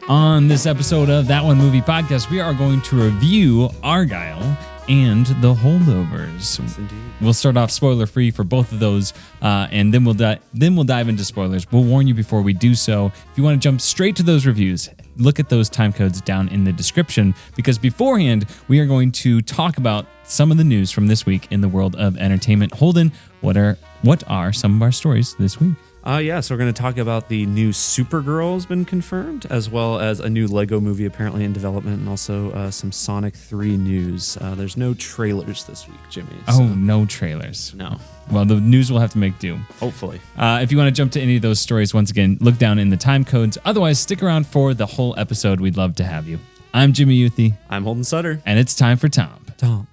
On this episode of That One Movie Podcast, we are going to review Argylle and The Holdovers. Yes, indeed. We'll start off spoiler-free for both of those, and then we'll dive into spoilers. We'll warn you before we do so. If you want to jump straight to those reviews, look at those time codes down in the description, because beforehand, we are going to talk about some of the news from this week in the world of entertainment. Holden, what are some of our stories this week? So we're going to talk about the new Supergirl has been confirmed, as well as a new Lego movie apparently in development, and also some Sonic 3 news. There's no trailers this week, Jimmy. So. Oh, no trailers. No. Well, the news will have to make do. Hopefully. If you want to jump to any of those stories, once again, look down in the time codes. Otherwise, stick around for the whole episode. We'd love to have you. I'm Jimmy Youthy. I'm Holden Sutter. And it's time for Tom. Tom.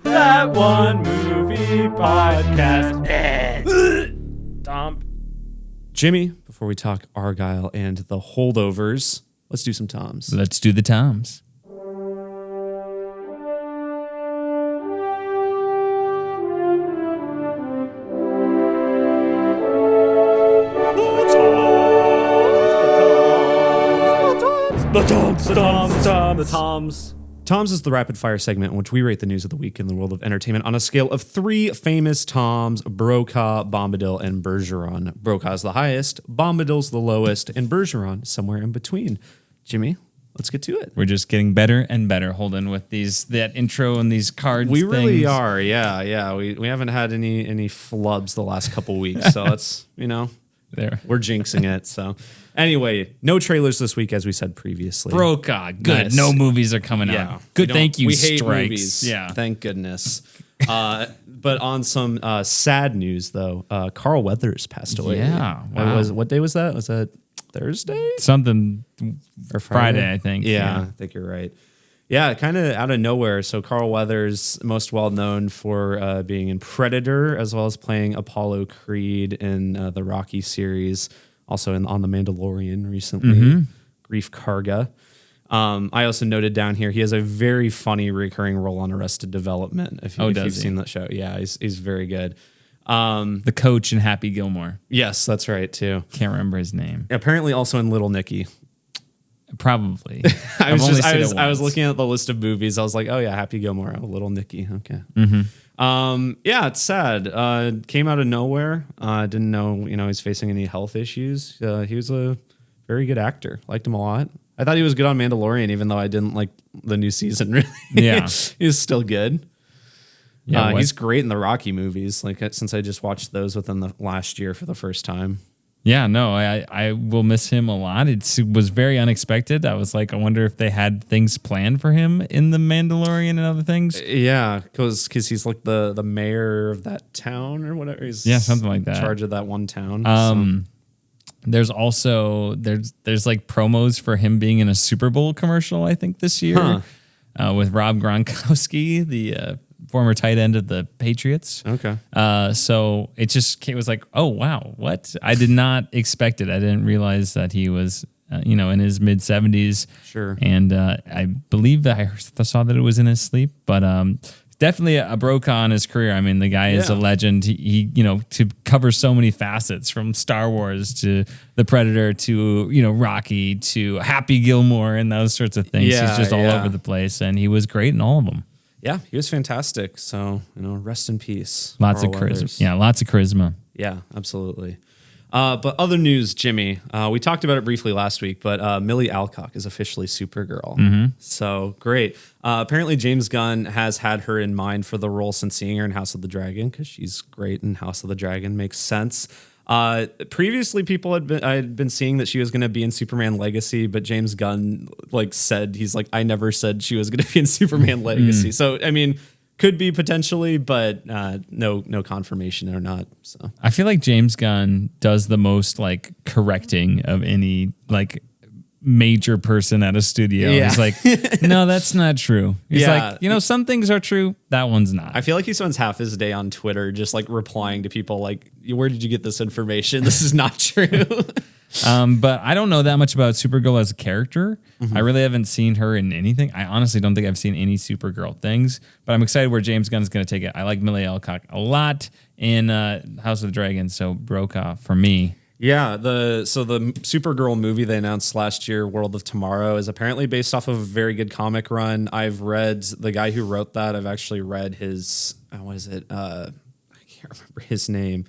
That One Movie Podcast. Tom. Jimmy, before we talk Argylle and The Holdovers, let's do some Toms. Let's do the Toms. The Toms. Toms is the rapid fire segment in which we rate the news of the week in the world of entertainment on a scale of 3 famous Toms: Brokaw, Bombadil, and Bergeron. Brokaw's the highest, Bombadil's the lowest, and Bergeron somewhere in between. Jimmy, let's get to it. We're just getting better and better, Holden, with that intro and these cards. We really are, yeah. We haven't had any flubs the last couple weeks, so that's, there. We're jinxing it, so... Anyway, no trailers this week, as we said previously. Brokaw, good. Nice. No movies are coming out. Good, thank you, we hate strikes. Movies, yeah. Thank goodness. But on some sad news, though, Carl Weathers passed away. Yeah. Wow. What day was that? Was that Thursday? Something, or Friday, I think. Yeah, I think you're right. Yeah, kind of out of nowhere. So Carl Weathers, most well known for being in Predator, as well as playing Apollo Creed in the Rocky series. Also on The Mandalorian recently, Grief Karga. I also noted down here, he has a very funny recurring role on Arrested Development. If you've seen that show. Yeah, he's very good. The coach in Happy Gilmore. Yes, that's right, too. Can't remember his name. Apparently also in Little Nicky. Probably. I was looking at the list of movies. I was like, oh yeah, Happy Gilmore, Little Nicky. Okay. Yeah, it's sad. Came out of nowhere. Didn't know, he's facing any health issues. He was a very good actor. Liked him a lot. I thought he was good on Mandalorian, even though I didn't like the new season really. Yeah. He's still good. Yeah, he's great in the Rocky movies. Like, since I just watched those within the last year for the first time. Yeah, no, I will miss him a lot. It was very unexpected. I was like, I wonder if they had things planned for him in The Mandalorian and other things. Yeah, because he's like the mayor of that town or whatever. He's something like that. In charge of that one town. There's also there's like promos for him being in a Super Bowl commercial, I think, this year with Rob Gronkowski, the former tight end of the Patriots. Okay. So it was like, oh, wow, what? I did not expect it. I didn't realize that he was, in his mid-70s. Sure. And I believe that I saw that it was in his sleep, but definitely a Brokaw in his career. I mean, the guy is a legend. He to cover so many facets, from Star Wars to The Predator to, Rocky to Happy Gilmore and those sorts of things. Yeah, he's just all over the place, and he was great in all of them. Yeah, he was fantastic. So, rest in peace. Lots of charisma. Yeah, lots of charisma. Yeah, absolutely. But other news, Jimmy, we talked about it briefly last week, but Millie Alcock is officially Supergirl. So great. Apparently James Gunn has had her in mind for the role since seeing her in House of the Dragon, because she's great in House of the Dragon. Makes sense. Previously, people had been seeing that she was going to be in Superman Legacy, but James Gunn said I never said she was going to be in Superman Legacy. So I mean, could be potentially, but no confirmation or not. So I feel like James Gunn does the most correcting of any major person at a studio. Yeah. He's like, no, that's not true. He's like, some things are true. That one's not. I feel like he spends half his day on Twitter just replying to people where did you get this information? This is not true. But I don't know that much about Supergirl as a character. I really haven't seen her in anything. I honestly don't think I've seen any Supergirl things, but I'm excited where James Gunn is going to take it. I like Millie Alcock a lot in House of the Dragon, so Brokaw for me. Yeah, the Supergirl movie they announced last year, World of Tomorrow, is apparently based off of a very good comic run. I've read the guy who wrote that. I've actually read his what is it? I can't remember his name.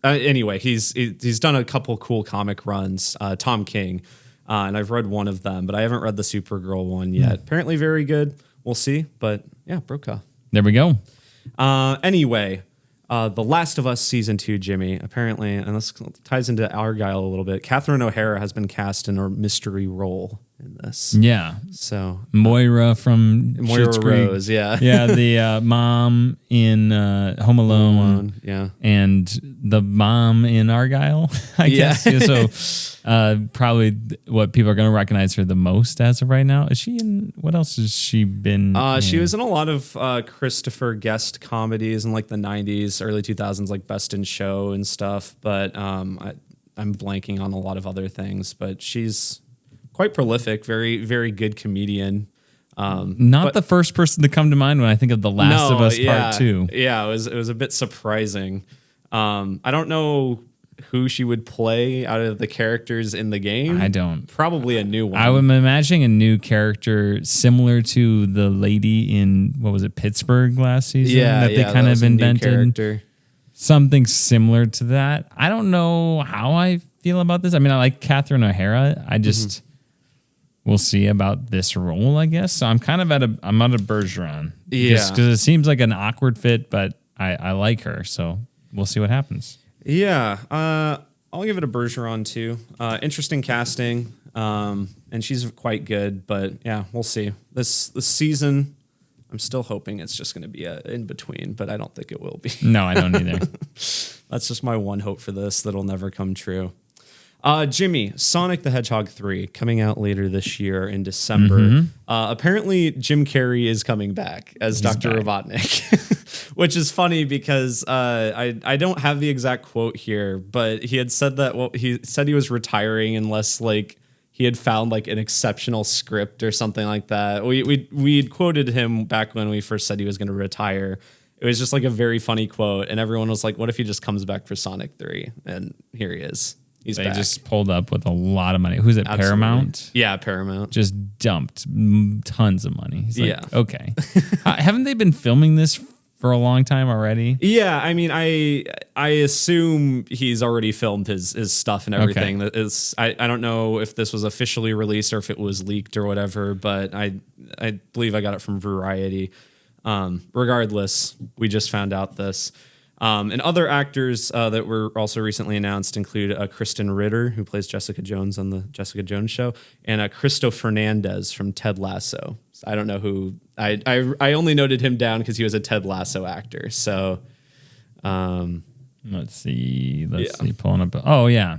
Anyway, he's done a couple cool comic runs. Tom King, and I've read one of them, but I haven't read the Supergirl one yet. Apparently, very good. We'll see, but yeah, Brokaw. There we go. Anyway. The Last of Us season 2, Jimmy, apparently, and this ties into Argylle a little bit. Catherine O'Hara has been cast in a mystery role in this. Yeah. So Moira from Moira Schitt's Creek. Rose, yeah. Yeah, the mom in Home Alone. Yeah. And the mom in Argylle, I guess. Yeah, so probably what people are going to recognize her the most as of right now. Is she in, what else has she been in? She was in a lot of Christopher Guest comedies in like the 90s, early 2000s, like Best in Show and stuff. But I'm blanking on a lot of other things. But she's quite prolific, very, very good comedian. Not the first person to come to mind when I think of The Last of Us Part 2. Yeah, it was a bit surprising. I don't know who she would play out of the characters in the game. I don't. Probably a new one. I'm imagining a new character similar to the lady in, what was it, Pittsburgh last season? Yeah, that they kind of invented. Something similar to that. I don't know how I feel about this. I mean, I like Catherine O'Hara. I just... We'll see about this role, I guess. So I'm kind of at a Bergeron. Yeah. Because it seems like an awkward fit, but I like her. So we'll see what happens. Yeah. I'll give it a Bergeron too. Interesting casting. And she's quite good, but yeah, we'll see. This season, I'm still hoping it's just going to be a in between, but I don't think it will be. No, I don't either. That's just my one hope for this that'll never come true. Jimmy, Sonic the Hedgehog 3 coming out later this year in December. Apparently, Jim Carrey is coming back as Dr. Robotnik, which is funny because I don't have the exact quote here, but he had said that he said he was retiring unless like he had found like an exceptional script or something like that. We'd quoted him back when we first said he was going to retire. It was just like a very funny quote, and everyone was like, "What if he just comes back for Sonic 3?" And here he is. They just pulled up with a lot of money. Who's it? Absolutely. Paramount? Yeah, Paramount. Just dumped tons of money. He's like, okay. Haven't they been filming this for a long time already? Yeah, I mean, I assume he's already filmed his stuff and everything. Okay. That is, I don't know if this was officially released or if it was leaked or whatever, but I believe I got it from Variety. Regardless, we just found out this. And other actors that were also recently announced include Kristen Ritter, who plays Jessica Jones on the Jessica Jones show, and Cristo Fernandez from Ted Lasso. So I don't know who. I only noted him down because he was a Ted Lasso actor. So let's see. Pulling up. Oh yeah,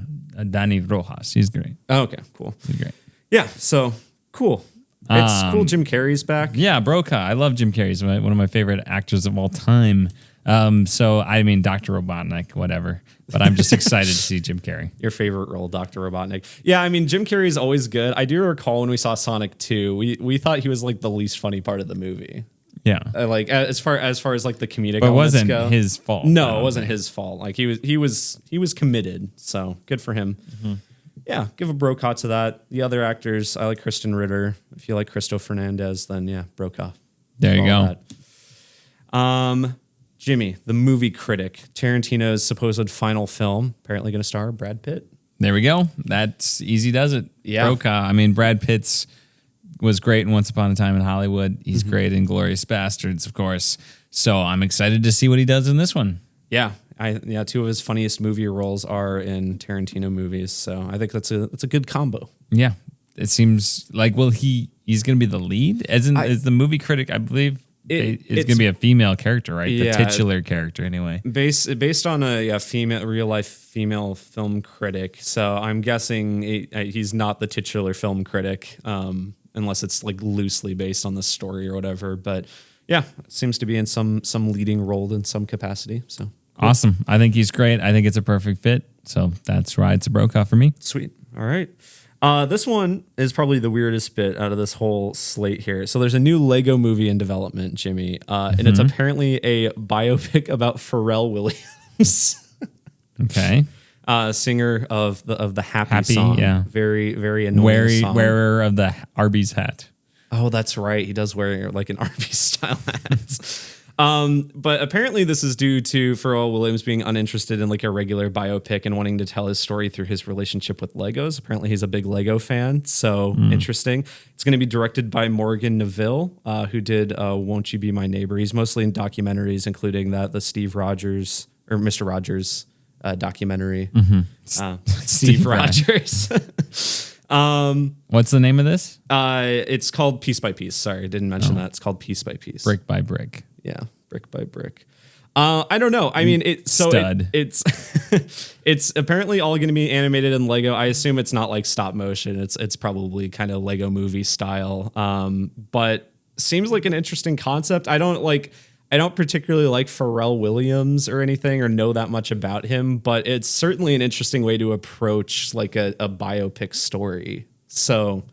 Danny Rojas. He's great. Oh, okay, cool. He's great. Yeah. So cool. It's cool. Jim Carrey's back. Yeah, Brokaw. I love Jim Carrey. He's one of my favorite actors of all time. So I mean, Dr. Robotnik, whatever, but I'm just excited to see Jim Carrey. Your favorite role, Dr. Robotnik. Yeah. I mean, Jim Carrey is always good. I do recall when we saw Sonic 2, we thought he was like the least funny part of the movie. Yeah. Like as far as like the comedic, but it wasn't his fault. No, it wasn't his fault. Like he was committed. So good for him. Mm-hmm. Yeah. Give a Brokaw to that. The other actors, I like Kristen Ritter. If you like Cristo Fernandez, then yeah, Brokaw. There you go. That. Jimmy, the movie critic, Tarantino's supposed final film, apparently going to star Brad Pitt. There we go. That's easy does it. Yeah. Brokaw. I mean, Brad Pitt's was great in Once Upon a Time in Hollywood. He's great in Glorious Bastards, of course. So I'm excited to see what he does in this one. Yeah. Two of his funniest movie roles are in Tarantino movies. So I think that's a good combo. Yeah. It seems like, he's going to be the lead? As the movie critic, I believe. It's going to be a female character, right? Yeah, the titular character, anyway. Based on a real life female film critic, so I'm guessing he's not the titular film critic, unless it's like loosely based on the story or whatever. But yeah, it seems to be in some leading role in some capacity. So Awesome. I think he's great. I think it's a perfect fit. So that's why it's a Brokaw for me. Sweet. All right. This one is probably the weirdest bit out of this whole slate here. So there's a new Lego movie in development, Jimmy, and it's apparently a biopic about Pharrell Williams. Okay. Singer of the Happy song. Yeah. Very, very annoying song. Wearer of the Arby's hat. Oh, that's right. He does wear like an Arby's style hat. But apparently this is due to Pharrell Williams being uninterested in like a regular biopic and wanting to tell his story through his relationship with Legos. Apparently he's a big Lego fan. So interesting. It's going to be directed by Morgan Neville, who did Won't You Be My Neighbor. He's mostly in documentaries, including the Steve Rogers or Mr. Rogers documentary. Steve Rogers. What's the name of this? It's called Piece by Piece. Sorry, I didn't mention that. It's called Piece by Piece. Brick by Brick. Yeah, brick by brick. I don't know. I mean, it's it's apparently all going to be animated in Lego. I assume it's not like stop motion. It's probably kind of Lego movie style. But seems like an interesting concept. I don't particularly like Pharrell Williams or anything or know that much about him, but it's certainly an interesting way to approach like a biopic story. So,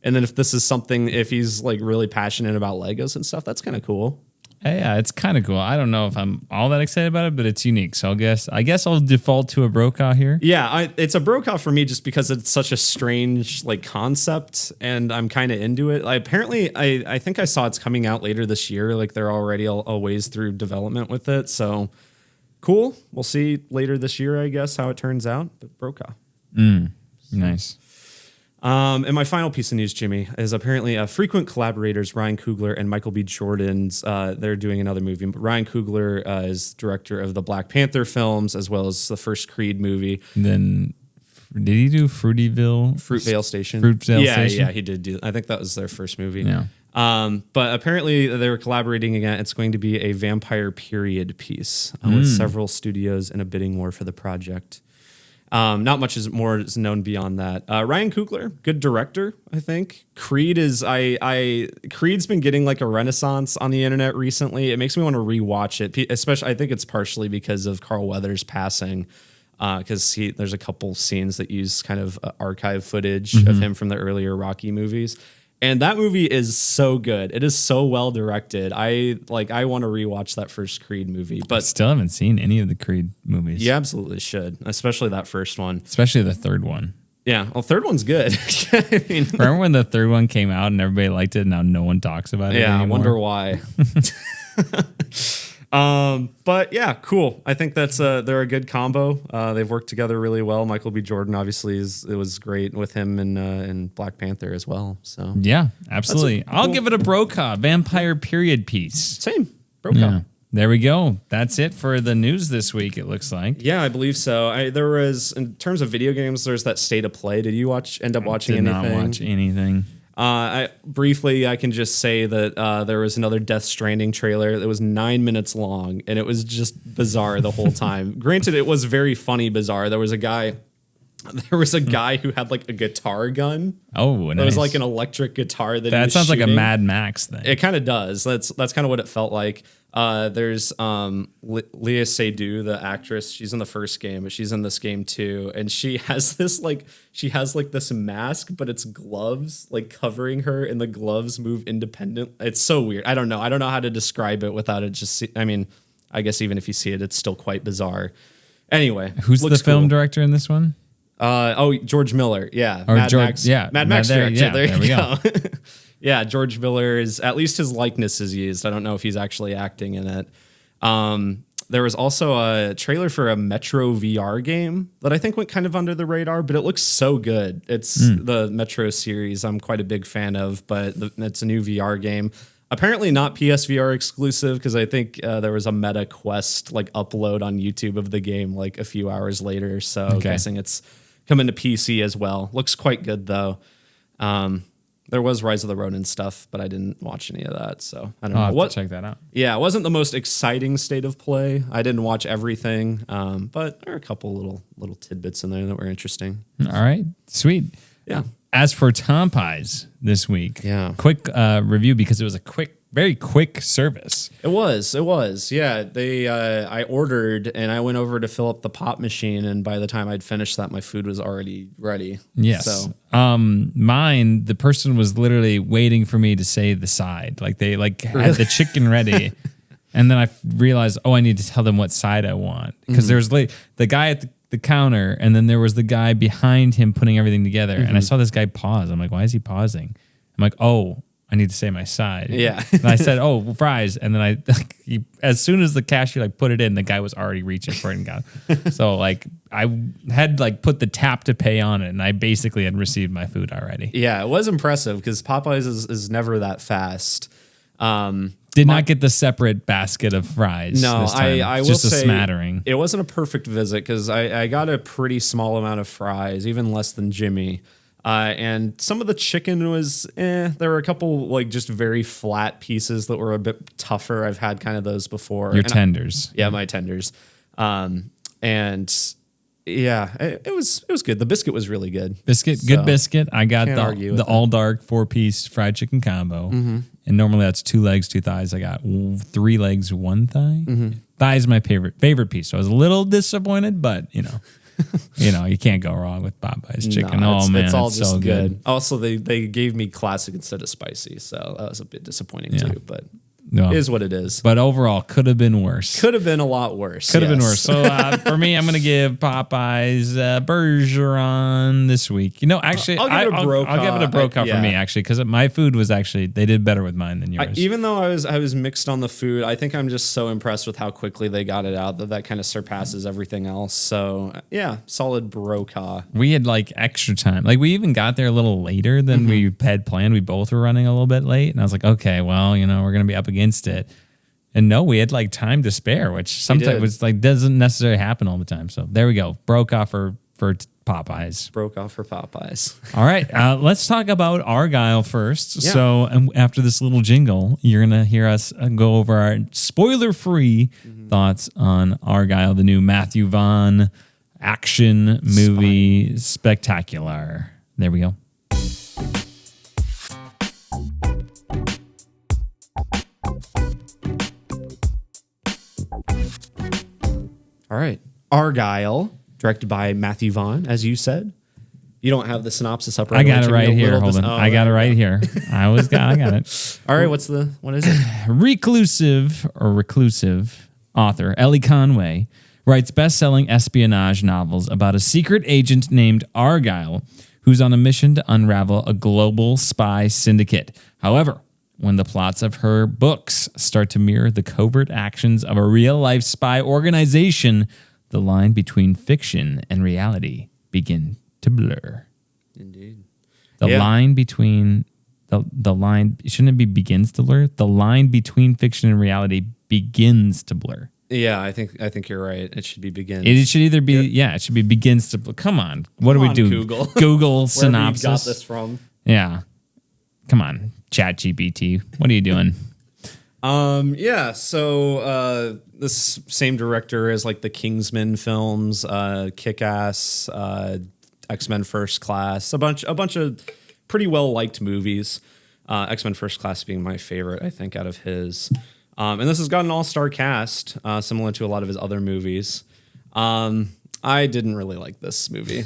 and then if he's like really passionate about Legos and stuff, that's kind of cool. Yeah, it's kind of cool. I don't know if I'm all that excited about it, but it's unique. So I guess I'll default to a Brokaw here. Yeah, it's a Brokaw for me just because it's such a strange like concept, and I'm kind of into it. I think I saw it's coming out later this year. Like they're already a ways through development with it. So cool. We'll see later this year, I guess, how it turns out. But Brokaw. Nice. And my final piece of news, Jimmy, is apparently frequent collaborators Ryan Coogler and Michael B. Jordan's. They're doing another movie. But Ryan Coogler is director of the Black Panther films as well as the first Creed movie. And then did he do Fruitvale Station? Yeah, he did do. I think that was their first movie. Yeah. But apparently they were collaborating again. It's going to be a vampire period piece with several studios in a bidding war for the project. Not much more is known beyond that. Ryan Coogler, good director, I think. Creed's been getting like a renaissance on the internet recently. It makes me want to rewatch it, especially I think it's partially because of Carl Weathers passing. Because there's a couple scenes that use kind of archive footage of him from the earlier Rocky movies. And that movie is so good. It is so well directed. I want to rewatch that first Creed movie. But still haven't seen any of the Creed movies. You absolutely should, especially that first one. Especially the third one. Yeah, well, third one's good. I mean, remember when the third one came out and everybody liked it and now no one talks about it anymore? I wonder why. But yeah, cool. I think they're a good combo. They've worked together really well. Michael B. Jordan obviously it was great with him in Black Panther as well. So yeah, absolutely. I'll give it a Brokaw vampire period piece. Same Brokaw. Yeah. There we go. That's it for the news this week, it looks like. Yeah, I believe so. There was, in terms of video games, there's that State of Play. Did you end up watching anything? Did not watch anything. I can just say that there was another Death Stranding trailer that was 9 minutes long, and it was just bizarre the whole time. Granted, it was very funny bizarre. There was a guy who had like a guitar gun. Oh, nice. It was like an electric guitar that sounds shooting. Like a Mad Max thing. It kind of does. That's kind of what it felt like. There's Lea Seydoux, the actress. She's in the first game, but she's in this game too. And she has this this mask, but it's gloves like covering her, and the gloves move independent. It's so weird. I don't know how to describe it without it I guess even if you see it, it's still quite bizarre. Anyway, who's the film director in this one? George Miller. Yeah. Mad Max director. Yeah, there we go. Yeah, George Miller is, at least his likeness is used. I don't know if he's actually acting in it. There was also a trailer for a Metro VR game that I think went kind of under the radar, but it looks so good. It's the Metro series I'm quite a big fan of, but it's a new VR game. Apparently not PSVR exclusive, because I think there was a Meta Quest like upload on YouTube of the game like a few hours later. So I'm guessing it's coming to PC as well. Looks quite good though. There was Rise of the Ronin stuff, but I didn't watch any of that, so I don't know. I'll have to check that out. Yeah, it wasn't the most exciting State of Play. I didn't watch everything, but there are a couple little tidbits in there that were interesting. All right, sweet. Yeah. As for TOMPeyes this week, yeah, quick review because it was a quick very quick service. It was. Yeah. I ordered and I went over to fill up the pop machine, and by the time I'd finished that, my food was already ready. Yes. So Mine, the person was literally waiting for me to say the side. Like they had the chicken ready. And then I realized, I need to tell them what side I want. Because there was the guy at the counter, and then there was the guy behind him putting everything together. And I saw this guy pause. I'm like, why is he pausing? I'm like, I need to say my side. Yeah. And I said, fries. And then as soon as the cashier put it in, the guy was already reaching for it and got it. So I had put the tap to pay on it, and I basically had received my food already. Yeah, it was impressive because Popeyes is never that fast. Did not get the separate basket of fries. No, this time. I will just a say smattering. It wasn't a perfect visit because I got a pretty small amount of fries, even less than Jimmy. And some of the chicken was, there were a couple just very flat pieces that were a bit tougher. I've had kind of those before. Your tenders. My tenders. And yeah, it was good. The biscuit was really good. Good biscuit. I got the all dark 4-piece fried chicken combo. And normally that's 2 legs, 2 thighs. I got 3 legs, 1 thigh. Thigh is my favorite piece. So I was a little disappointed, but you can't go wrong with Popeyes chicken. It's all just so good. Also, they gave me classic instead of spicy, so that was a bit disappointing too. But No. Is what it is. But overall, could have been worse. Could have been a lot worse. Could have been worse. So for me, I'm going to give Popeyes Bergeron this week. Actually, I'll give it a Brokaw. I'll give it a Brokaw for me, actually, because my food was actually, they did better with mine than yours. Even though I was mixed on the food, I think I'm just so impressed with how quickly they got it out that kind of surpasses everything else. So, yeah, solid Brokaw. We had extra time. We even got there a little later than we had planned. We both were running a little bit late. And I was like, okay, well, we're going to be up against it. And no, we had time to spare, which sometimes was doesn't necessarily happen all the time. So there we go. Brokaw for Popeyes. Brokaw for Popeyes. All right. Let's talk about Argylle first. Yeah. So after this little jingle, you're going to hear us go over our spoiler-free thoughts on Argylle, the new Matthew Vaughn action movie spectacular. There we go. All right. Argylle, directed by Matthew Vaughn, as you said. You don't have the synopsis up right. I got it right here. Hold on. I got it right here. I got it. All right. What is it? Reclusive author Ellie Conway writes best-selling espionage novels about a secret agent named Argylle who's on a mission to unravel a global spy syndicate. However, when the plots of her books start to mirror the covert actions of a real-life spy organization, the line between fiction and reality begin to blur. Indeed. The line between the line shouldn't it be begins to blur? The line between fiction and reality begins to blur. Yeah, I think you're right. It should be begins. It should either be it should be begins to blur. Come on. What do we do? Google synopsis. Where you got this from? Yeah. Come on. ChatGPT. What are you doing? So this same director as the Kingsman films, Kick-Ass, X-Men First Class, a bunch of pretty well liked movies. X-Men First Class being my favorite, I think, out of his. And this has got an all-star cast, similar to a lot of his other movies. I didn't really like this movie.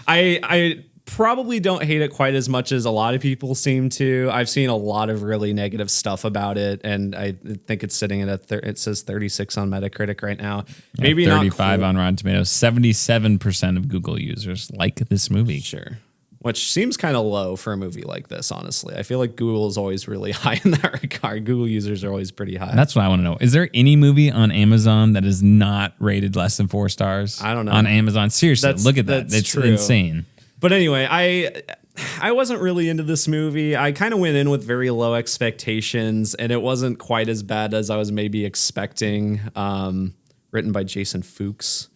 I probably don't hate it quite as much as a lot of people seem to. I've seen a lot of really negative stuff about it, and I think it's sitting at it says 36 on Metacritic right now. Maybe 35 not on Rotten Tomatoes. 77% of Google users like this movie. Sure. Which seems kind of low for a movie like this, honestly. I feel like Google is always really high in that regard. Google users are always pretty high. That's what I want to know. Is there any movie on Amazon that is not rated less than 4 stars? I don't know. On Amazon. Seriously, look at that. It's true. Insane. But anyway, I wasn't really into this movie. I kind of went in with very low expectations, and it wasn't quite as bad as I was maybe expecting. Written by Jason Fuchs.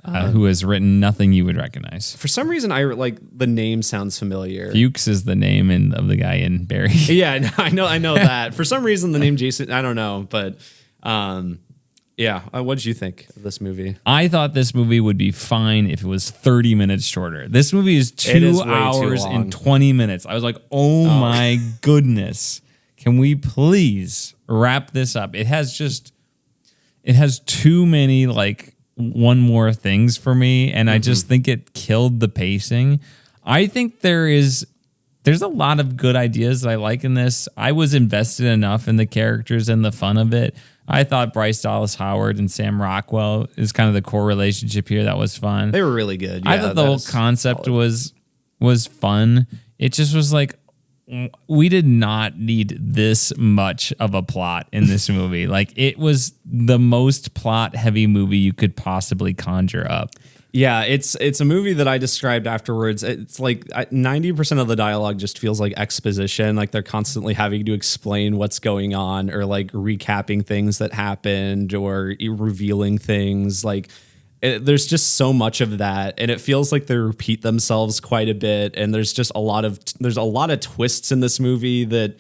Who has written nothing you would recognize. For some reason, the name sounds familiar. Fuchs is the name of the guy in Barry. Yeah, I know that. For some reason, the name Jason, I don't know, but Yeah. What did you think of this movie? I thought this movie would be fine if it was 30 minutes shorter. This movie is It is 2 way too hours long. and 20 minutes. I was like, oh my goodness. Can we please wrap this up? It has too many like one more things for me. And I just think it killed the pacing. I think there's a lot of good ideas that I like in this. I was invested enough in the characters and the fun of it. I thought Bryce Dallas Howard and Sam Rockwell is kind of the core relationship here. That was fun. They were really good. I thought the whole concept was fun. It just was like, we did not need this much of a plot in this movie. Like, it was the most plot heavy movie you could possibly conjure up. Yeah, it's a movie that I described afterwards. It's like 90% of the dialogue just feels like exposition. Like they're constantly having to explain what's going on or like recapping things that happened or revealing things. Like there's just so much of that, and it feels like they repeat themselves quite a bit. And there's just a lot of twists in this movie that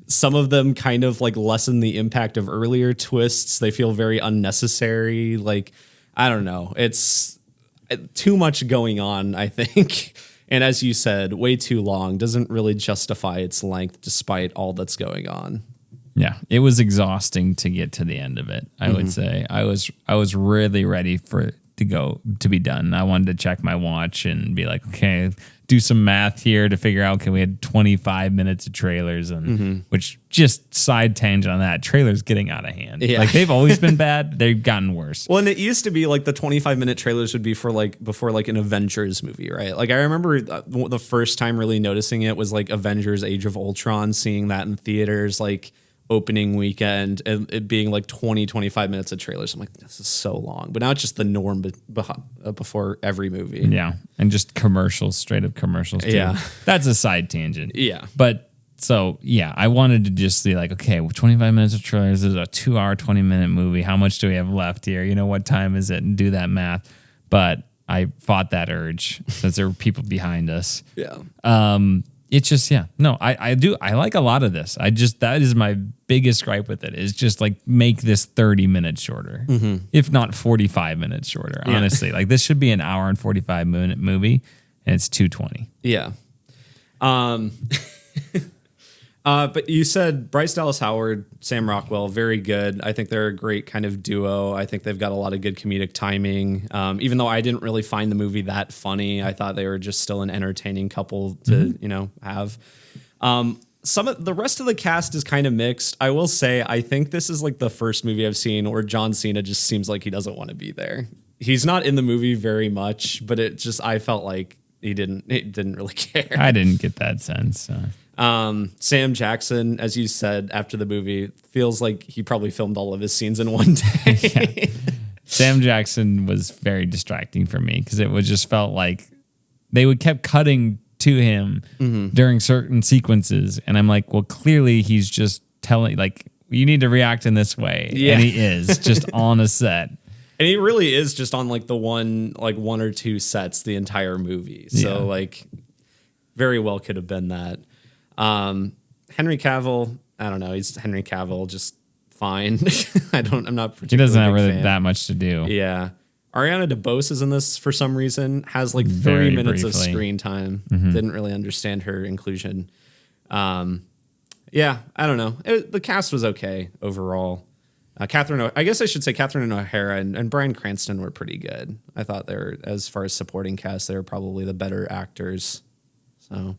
some of them kind of like lessen the impact of earlier twists. They feel very unnecessary. Like, I don't know. It's too much going on, I think. And as you said, way too long. Doesn't really justify its length despite all that's going on. Yeah, it was exhausting to get to the end of it. I would say I was really ready for it to be done. I wanted to check my watch and be like, okay, do some math here to figure out, okay, we had 25 minutes of trailers, and which just side tangent on that, trailers getting out of hand. Yeah. Like they've always been bad. They've gotten worse. Well, and it used to be like the 25-minute trailers would be for like before like an Avengers movie, right? Like I remember the first time really noticing it was like Avengers Age of Ultron, seeing that in theaters, like opening weekend, and it being like 25 minutes of trailers. I'm like, this is so long. But now it's just the norm before every movie. Yeah. And just commercials, straight up commercials too. Yeah. That's a side tangent. Yeah. But so, yeah, I wanted to just be like, okay, 25 minutes of trailers. This is a 2 hour, 20-minute movie. How much do we have left here? You know, what time is it? And do that math. But I fought that urge because there were people behind us. Yeah. It's just, yeah, no, I like a lot of this. That is my biggest gripe with it, is just like make this 30 minutes shorter, if not 45 minutes shorter, honestly. Like this should be an hour and 45-minute movie, and it's 2:20. Yeah. But you said Bryce Dallas Howard, Sam Rockwell, very good. I think they're a great kind of duo. I think they've got a lot of good comedic timing. Even though I didn't really find the movie that funny, I thought they were just still an entertaining couple to, have. Some of the rest of the cast is kind of mixed. I will say, I think this is like the first movie I've seen where John Cena just seems like he doesn't want to be there. He's not in the movie very much, but I felt like he didn't really care. I didn't get that sense. Sam Jackson, as you said after the movie, feels like he probably filmed all of his scenes in one day. Yeah. Sam Jackson was very distracting for me because it was just felt like they kept cutting to him during certain sequences, and I'm like, well, clearly he's just telling, like, you need to react in this way, and he is just on a set. And he really is just on like one or two sets the entire movie. So like very well could have been that. Henry Cavill, I don't know. He's Henry Cavill, just fine. I'm not particularly. He doesn't have really fan. that much to do. Yeah. Ariana DeBose is in this for some reason, has like 3 Very minutes briefly. of screen time. Didn't really understand her inclusion. Yeah, I don't know. The cast was okay overall. I guess I should say Catherine O'Hara and Bryan Cranston were pretty good. I thought they were, as far as supporting cast, they were probably the better actors. So,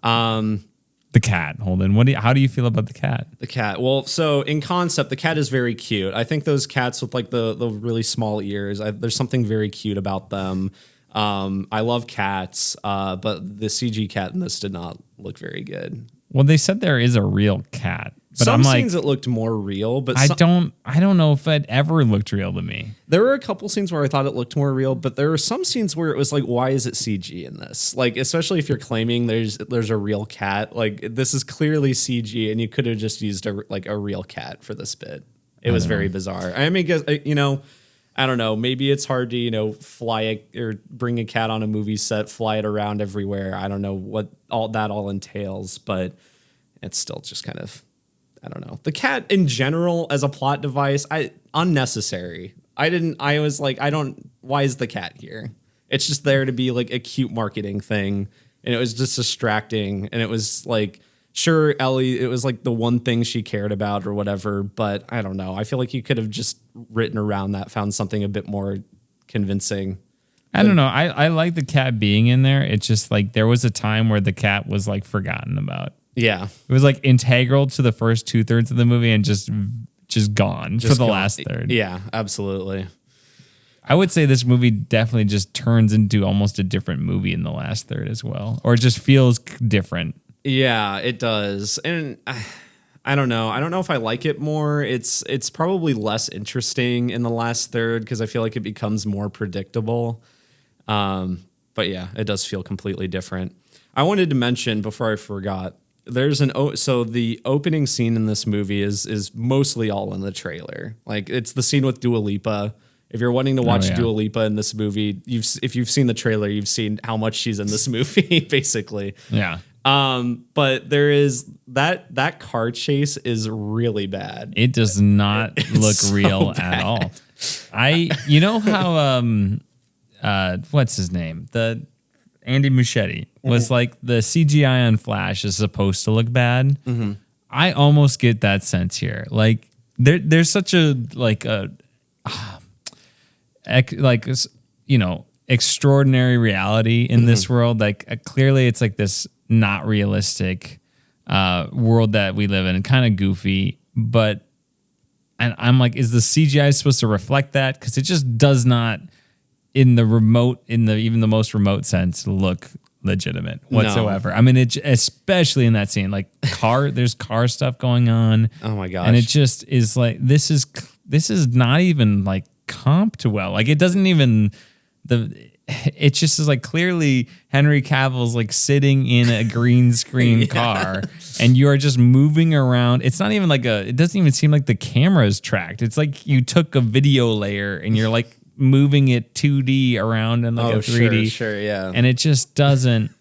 The cat, Holden. How do you feel about the cat? the cat. Well, so in concept, the cat is very cute. I think those cats with like the really small ears, there's something very cute about them. I love cats, but the CG cat in this did not look very good. Well, they said there is a real cat, but Some I'm like, scenes it looked more real, but I don't know if it ever looked real to me. there were a couple scenes where I thought it looked more real, but there were some scenes where it was like, why is it CG in this? Like, especially if you're claiming there's a real cat, like this is clearly CG, and you could have just used a real cat for this bit. It was very bizarre. I mean, I don't know. Maybe it's hard to, fly or bring a cat on a movie set, fly it around everywhere. I don't know what all entails, but it's still just kind of I don't know. The cat in general as a plot device, unnecessary. I was like, why is the cat here? It's just there to be like a cute marketing thing. And it was just distracting. And it was like, sure, Ellie, it was like the one thing she cared about or whatever. But I don't know. I feel like you could have just written around that, found something a bit more convincing. I don't know. I like the cat being in there. It's just like there was a time where the cat was like forgotten about. Yeah. It was like integral to the first 2/3 of the movie and just gone for the last third. Yeah, absolutely. I would say this movie definitely just turns into almost a different movie in the last third as well. Or it just feels different. Yeah, it does. And I don't know. I don't know if I like it more. It's probably less interesting in the last third because I feel like it becomes more predictable. But yeah, it does feel completely different. I wanted to mention before I forgot, so the opening scene in this movie is mostly all in the trailer. Like it's the scene with Dua Lipa. If you're wanting to watch Dua Lipa in this movie, if you've seen the trailer, you've seen how much she's in this movie, basically. Yeah. But there is that car chase is really bad. It does not look so real bad. at all. You know how what's his name? The Andy Muschietti was like the CGI on Flash is supposed to look bad. Mm-hmm. I almost get that sense here. Like there's such a extraordinary reality in this world. Like clearly it's like this not realistic world that we live in, and kind of goofy. And I'm like, is the CGI supposed to reflect that? Because it just does not, in the even the most remote sense, look legitimate whatsoever. No. I mean, especially in that scene, like there's car stuff going on. Oh my gosh! And it just is like this is not even like comped well. Like it doesn't even it just is like clearly Henry Cavill's like sitting in a green screen car and you are just moving around. It's not even like it doesn't even seem like the camera is tracked. It's like you took a video layer and you're like moving it 2D around in like a 3D. Sure, yeah. And it just doesn't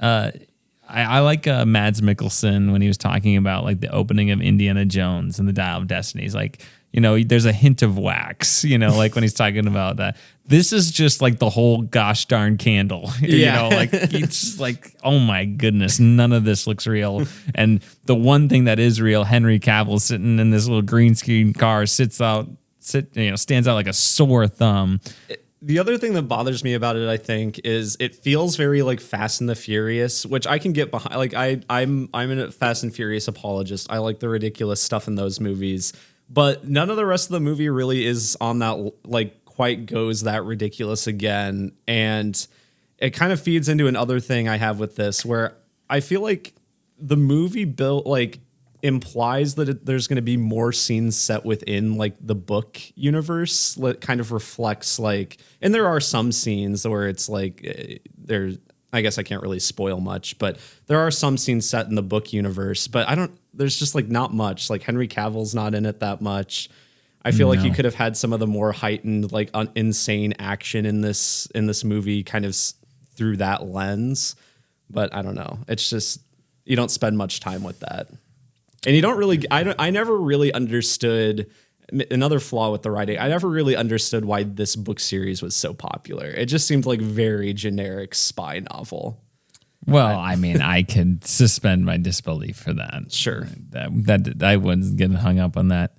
I like Mads Mikkelsen when he was talking about like the opening of Indiana Jones and the Dial of Destiny. He's like, there's a hint of wax, like when he's talking about that. This is just like the whole gosh darn candle, like it's just like, oh my goodness, none of this looks real. And the one thing that is real, Henry Cavill sitting in this little green screen car stands out like a sore thumb. The other thing that bothers me about it, I think, is it feels very like Fast and the Furious, which I can get behind. Like I'm a Fast and Furious apologist. I like the ridiculous stuff in those movies, but none of the rest of the movie really is on that like quite goes that ridiculous again. And it kind of feeds into another thing I have with this, where I feel like the movie built like implies that there's going to be more scenes set within like the book universe that kind of reflects like, and there are some scenes where it's like I guess I can't really spoil much, but there are some scenes set in the book universe, but there's just like not much. Like Henry Cavill's not in it that much. I feel like you could have had some of the more heightened, like insane action in this movie kind of through that lens, but I don't know. It's just, you don't spend much time with that. And you don't really, I never really understood, another flaw with the writing, I never really understood why this book series was so popular. It just seemed like very generic spy novel. Well, I mean, I could suspend my disbelief for that. Sure. That I wouldn't get hung up on that.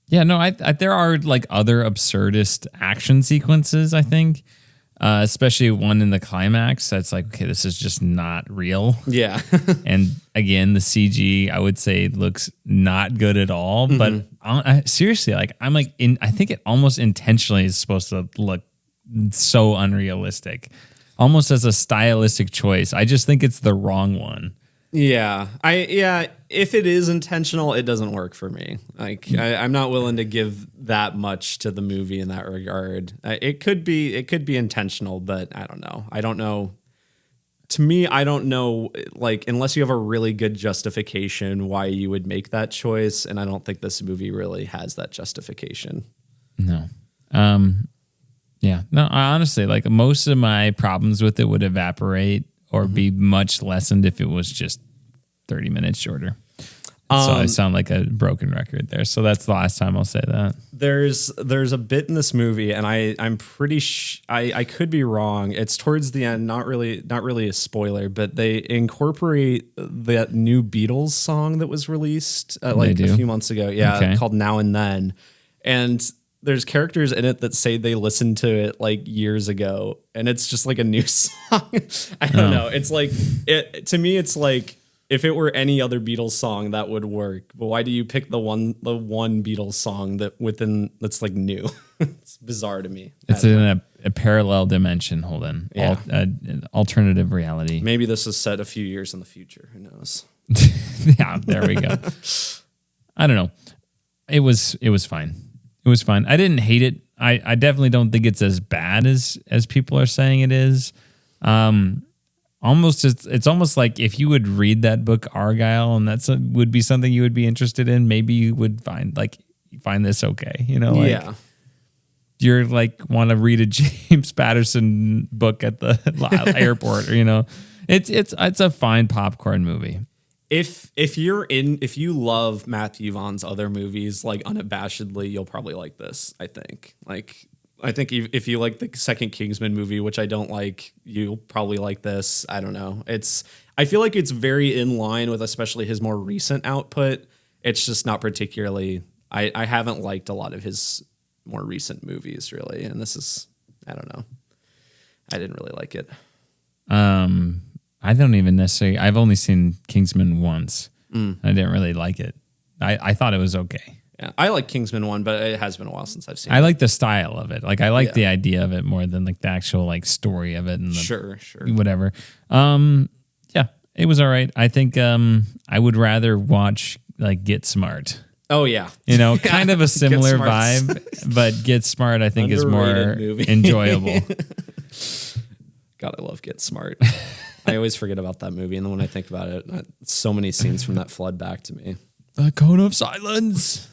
There are like other absurdist action sequences, I think. Especially one in the climax that's like, okay, this is just not real. Yeah. And again, the CG, I would say, looks not good at all. Mm-hmm. But seriously, like I think it almost intentionally is supposed to look so unrealistic, almost as a stylistic choice. I just think it's the wrong one. Yeah. If it is intentional, it doesn't work for me. Like I'm not willing to give that much to the movie in that regard. It could be intentional, but I don't know. To me, I don't know, like, unless you have a really good justification why you would make that choice. And I don't think this movie really has that justification. No. Yeah. No, honestly, like most of my problems with it would evaporate or be much lessened if it was just 30 minutes shorter. So I sound like a broken record there. So that's the last time I'll say that. There's a bit in this movie, and I'm pretty I could be wrong. It's towards the end, not really a spoiler, but they incorporate that new Beatles song that was released like a few months ago. Yeah, called Now and Then, and there's characters in it that say they listened to it like years ago, and it's just like a new song. I don't know. It's like to me. It's like, if it were any other Beatles song, that would work. But why do you pick the one Beatles song that's like new? It's bizarre to me. It's in a parallel dimension. Hold on. Yeah. An alternative reality. Maybe this is set a few years in the future. Who knows? Yeah, there we go. I don't know. It was fine. It was fine. I didn't hate it. I definitely don't think it's as bad as people are saying it is. It's almost like if you would read that book Argylle, and would be something you would be interested in, maybe you would find this okay, like, you're like want to read a James Patterson book at the airport, or it's a fine popcorn movie. If you love Matthew Vaughn's other movies like unabashedly, you'll probably like this. I think if you like the second Kingsman movie, which I don't like, you'll probably like this. I don't know. I feel like it's very in line with especially his more recent output. It's just not particularly, I haven't liked a lot of his more recent movies really. And this is, I don't know. I didn't really like it. I don't even necessarily, I've only seen Kingsman once. I didn't really like it. I thought it was okay. Yeah, I like Kingsman 1, but it has been a while since I've seen it. I like the style of it. Like, I like the idea of it more than like the actual like story of it and sure. Whatever. Yeah, it was all right. I think I would rather watch like Get Smart. Oh yeah. Kind of a similar vibe, but Get Smart I think is more enjoyable. God, I love Get Smart. I always forget about that movie, and then when I think about it, so many scenes from that flood back to me. The Cone of Silence.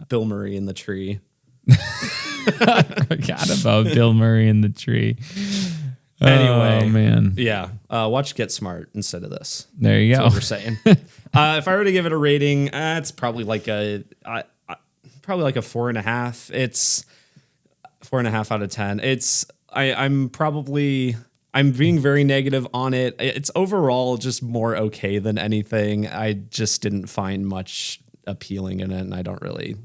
Bill Murray in the tree. I forgot about Bill Murray in the tree. Anyway, oh man, yeah. Watch Get Smart instead of this. There you go. That's what we're saying. If I were to give it a rating, it's probably like a 4.5. It's 4.5 out of 10. I'm being very negative on it. It's overall just more okay than anything. I just didn't find much appealing in it, and I don't really,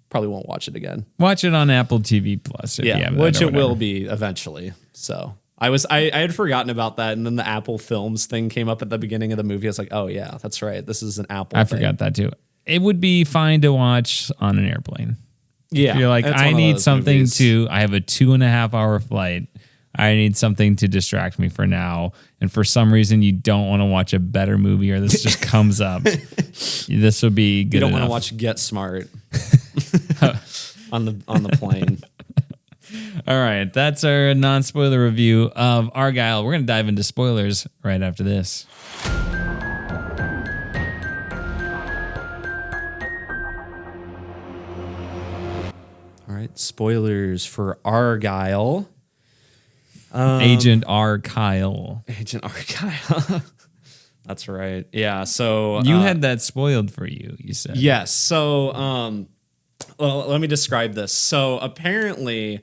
probably won't watch it again. Watch it on Apple TV Plus. Which it will be eventually. So I had forgotten about that, and then the Apple Films thing came up at the beginning of the movie. I was like, oh yeah, that's right. This is an Apple. I forgot that too. It would be fine to watch on an airplane. Yeah, if you're like, I need something I have a 2.5 hour flight. I need something to distract me for now. And for some reason, you don't want to watch a better movie, or this just comes up. This would be good. You don't want to watch Get Smart on the plane. All right. That's our non-spoiler review of Argylle. We're going to dive into spoilers right after this. All right. Spoilers for Argylle. Agent Argylle. Agent Argylle. That's right. Yeah. So you had that spoiled for you. You said yes. So well, let me describe this. So apparently,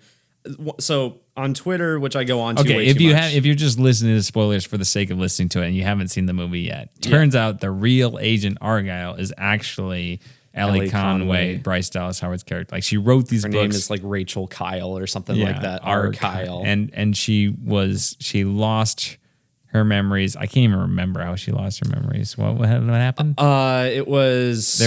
on Twitter, which I go on to way too much. If you're just listening to spoilers for the sake of listening to it and you haven't seen the movie yet, turns out the real Agent Argylle is actually Ellie Conway, Bryce Dallas Howard's character. Like, she wrote these books. Her name is like Rachel Kyle or something like that. Argylle. And she lost her memories. I can't even remember how she lost her memories. What happened? She fell off something. It was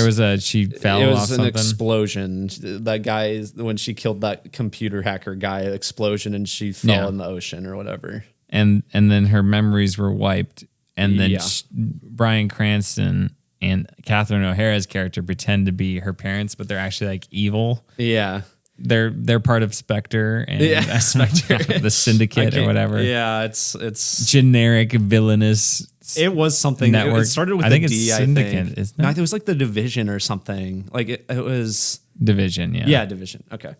an explosion. That guy, when she killed that computer hacker guy, explosion, and she fell in the ocean or whatever. And then her memories were wiped. And then Bryan Cranston and Catherine O'Hara's character pretend to be her parents, but they're actually like evil. Yeah. They're part of Spectre and Spectre, the Syndicate or whatever. Yeah, it's generic villainous. It was something. Network. It started with I think D, it's Syndicate. Isn't it? No, it was like the Division or something. Like it was Division. Yeah. Yeah, Division. Okay.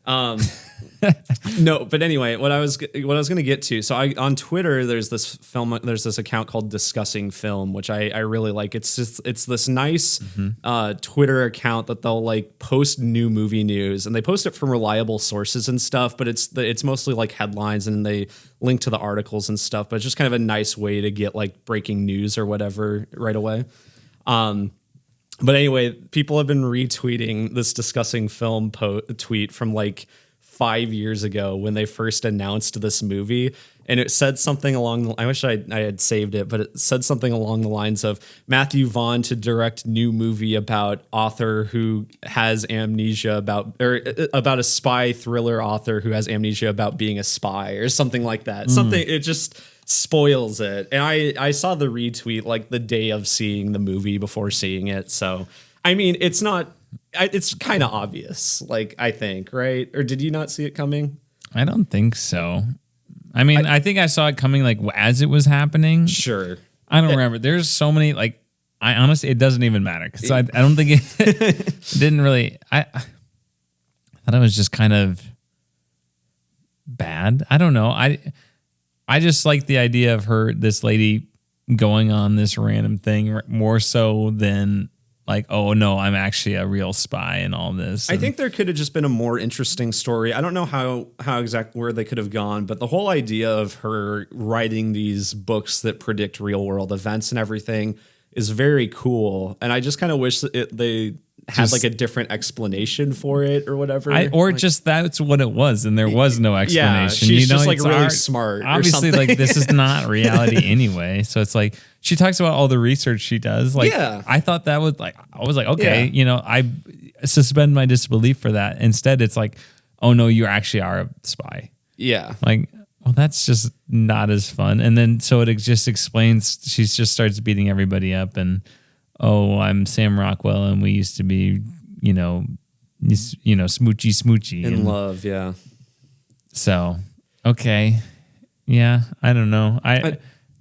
No, but anyway, what I was going to get to. So on Twitter, there's this account called Discussing Film, which I really like. It's this nice Twitter account that they'll like post new movie news, and they post it from reliable sources and stuff. But it's mostly like headlines, and they link to the articles and stuff. But it's just kind of a nice way to get like breaking news or whatever right away. But anyway, people have been retweeting this Discussing Film tweet from like 5 years ago when they first announced this movie, and it said something I wish I had saved it, but it said something along the lines of Matthew Vaughn to direct new movie about author who has amnesia about a spy thriller author who has amnesia about being a spy or something like that. Something, it just spoils it. And I saw the retweet like the day of seeing the movie before seeing it. So, I mean, it's kind of obvious, like, I think, right? Or did you not see it coming? I don't think so. I mean, I think I saw it coming like as it was happening. Sure. I don't remember. There's so many, like, I honestly, it doesn't even matter because I don't think it didn't really, I thought it was just kind of bad. I don't know. I just like the idea of this lady going on this random thing more so than like, oh no, I'm actually a real spy and all this. I think there could have just been a more interesting story. I don't know how exactly where they could have gone, but the whole idea of her writing these books that predict real world events and everything is very cool. And I just kind of wish that they had like a different explanation for it or whatever. Just that's what it was, and there was no explanation. Yeah, she's just like really smart. Obviously, like this is not reality anyway. So it's like she talks about all the research she does. Like, I thought that was like, I was like, okay, I suspend my disbelief for that. Instead, it's like, oh no, you actually are a spy. Yeah, like, well, that's just not as fun. And then so it just explains. She just starts beating everybody up and. Oh, I'm Sam Rockwell, and we used to be, smoochy in love, yeah. So, okay, yeah, I don't know.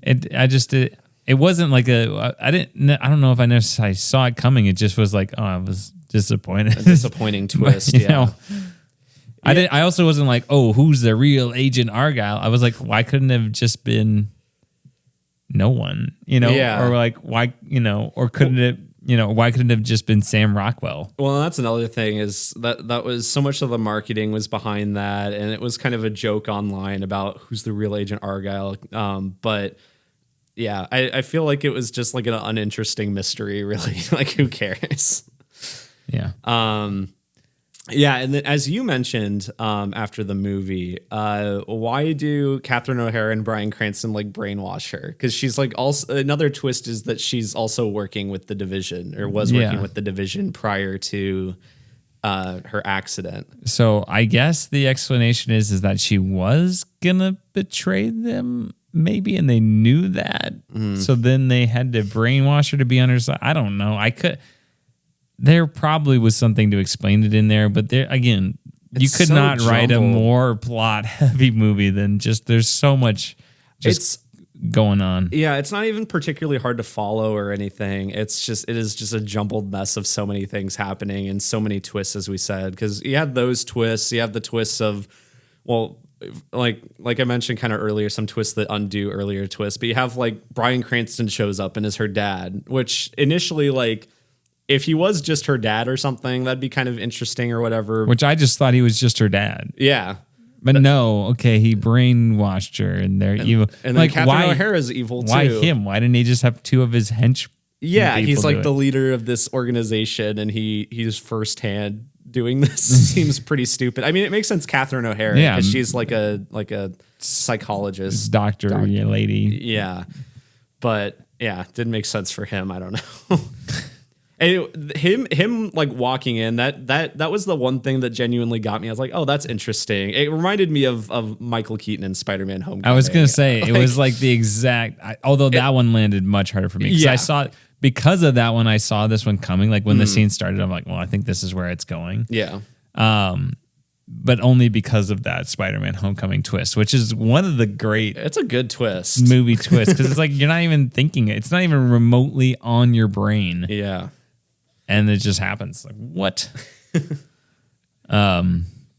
It wasn't like I don't know if I necessarily saw it coming. It just was like, oh, I was disappointed. A disappointing twist, but, yeah. I also wasn't like, oh, who's the real Agent Argylle? I was like, why couldn't it have just been no one, or like why, or couldn't it, why couldn't it have just been Sam Rockwell? Well, that's another thing is that was so much of the marketing was behind that, and it was kind of a joke online about who's the real Agent Argylle. But yeah, I feel like it was just like an uninteresting mystery, really. Like, who cares? Yeah. Yeah, and then as you mentioned after the movie, why do Catherine O'Hara and Bryan Cranston like brainwash her? Because she's like also another twist is that she's also working with the Division or was working with the Division prior to her accident. So I guess the explanation is that she was gonna betray them, maybe, and they knew that. So then they had to brainwash her to be on her side. I don't know. There probably was something to explain it in there, but there again, you could so not write a more plot heavy movie than just there's so much going on. Yeah, it's not even particularly hard to follow or anything. It is just a jumbled mess of so many things happening and so many twists, as we said, because you had those twists, you have the twists of, well, like I mentioned kind of earlier, some twists that undo earlier twists, but you have like Bryan Cranston shows up and is her dad, which initially like, if he was just her dad or something, that'd be kind of interesting or whatever. Which I just thought he was just her dad. Yeah. But no, okay, he brainwashed her and they're evil. And like, then Catherine O'Hara's evil too. Why him? Why didn't he just have two of his hench? Yeah, he's like the leader of this organization and he's firsthand doing this. Seems pretty stupid. I mean, it makes sense Catherine O'Hara because she's like a psychologist. Doctor lady. Yeah. But yeah, didn't make sense for him. I don't know. Him like walking in, that was the one thing that genuinely got me. I was like, oh, that's interesting. It reminded me of Michael Keaton in Spider-Man Homecoming. I was going to say, it was like the exact, although that one landed much harder for me. Because of that one, I saw this one coming. Like when the scene started, I'm like, well, I think this is where it's going. Yeah. But only because of that Spider-Man Homecoming twist, which is one of the great... It's a good twist. Movie twist, because it's like, you're not even thinking it. It's not even remotely on your brain. Yeah. And it just happens. Like, what?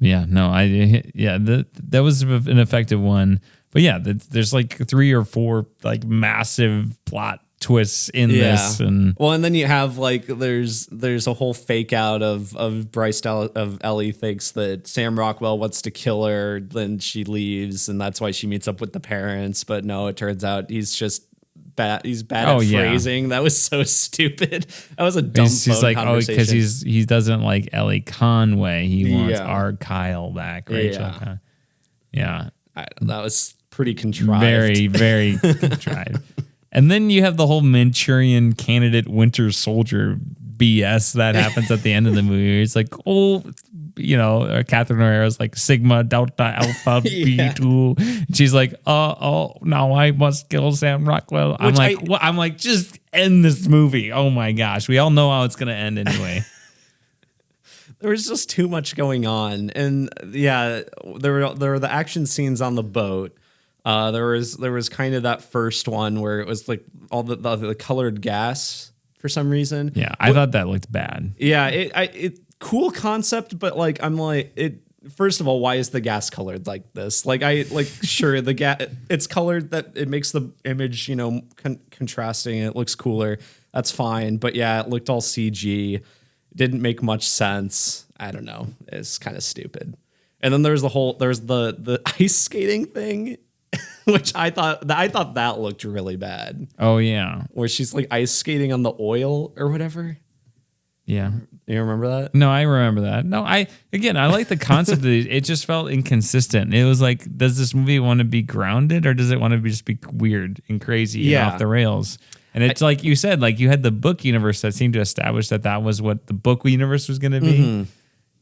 Yeah, no, that was an effective one. But yeah, there's like 3 or 4 like massive plot twists in this, and then you have like there's a whole fake out of of Ellie thinks that Sam Rockwell wants to kill her, then she leaves, and that's why she meets up with the parents. But no, it turns out he's just bad. He's bad at phrasing. That was so stupid. That was a dumb phone like, conversation. because he doesn't like Ellie Conway. He wants Argylle back. Rachel. Yeah. That was pretty contrived. Very, very contrived. And then you have the whole Manchurian Candidate Winter Soldier BS that happens at the end of the movie. It's like, Catherine O'Hara's like Sigma Delta Alpha B2. She's like, now I must kill Sam Rockwell. I'm like, just end this movie. Oh my gosh, we all know how it's gonna end anyway. There was just too much going on, and there were the action scenes on the boat. There was kind of that first one where it was like all the colored gas for some reason. Yeah, I thought that looked bad. Yeah, it cool concept, but like I'm like it. First of all, why is the gas colored like this? Sure, the gas it's colored that it makes the image contrasting. And it looks cooler. That's fine, but yeah, it looked all CG. Didn't make much sense. I don't know. It's kind of stupid. And then there's the ice skating thing. Which I thought that looked really bad. Oh yeah, where she's like ice skating on the oil or whatever. Yeah, you remember that? No, I remember that. No, I like the concept of it. It just felt inconsistent. It was like, does this movie want to be grounded or does it want to just be weird and crazy and off the rails? And it's like you said, like you had the book universe that seemed to establish that was what the book universe was going to be. Mm-hmm.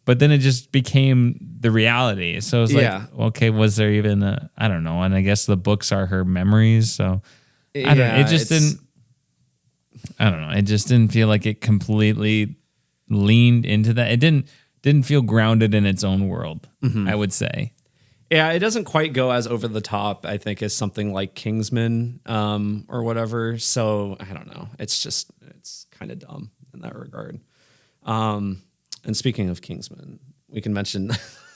But then it just became the reality. So it was like, okay, was there even I don't know. And I guess the books are her memories. So I don't know. It just didn't, I don't know. It just didn't feel like it completely leaned into that. It didn't feel grounded in its own world, I would say. Yeah, it doesn't quite go as over the top, I think, as something like Kingsman or whatever. So I don't know. It's kind of dumb in that regard. And speaking of Kingsman, we can mention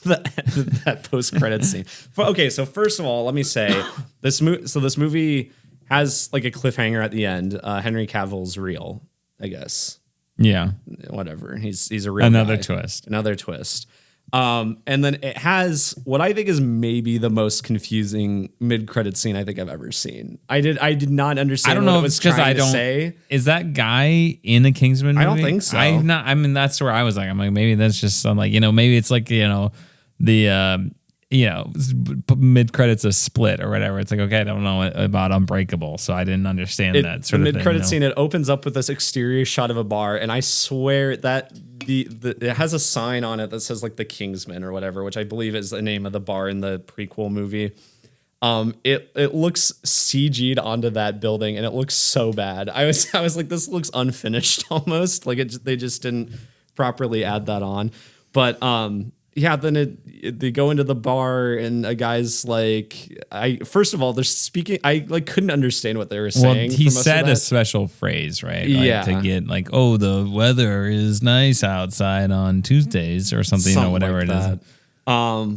that post-credit scene. Okay, so first of all, let me say this movie has like a cliffhanger at the end. Henry Cavill's real, I guess. Yeah. Whatever. He's a real Another guy. twist. Another twist. And then it has what I think is maybe the most confusing mid-credit scene I think I've ever seen. I did not understand. I don't know what if it was it's because trying to say. Is that guy in a Kingsman movie? I don't think so. I mean, that's where I was like, I'm like, maybe that's just some like, maybe it's like, the mid credits a split or whatever. It's like, okay, I don't know about Unbreakable, so I didn't understand that sort of thing. The mid credit scene, it opens up with this exterior shot of a bar, and I swear that it has a sign on it that says like the Kingsman or whatever, which I believe is the name of the bar in the prequel movie. It looks CG'd onto that building, and it looks so bad. I was like, this looks unfinished almost. Like they just didn't properly add that on, but then they go into the bar and a guy's like, first of all, they're speaking. I like couldn't understand what they were saying. Well, he said a special phrase, right? Like, to get like, oh, the weather is nice outside on Tuesdays or something whatever like it is.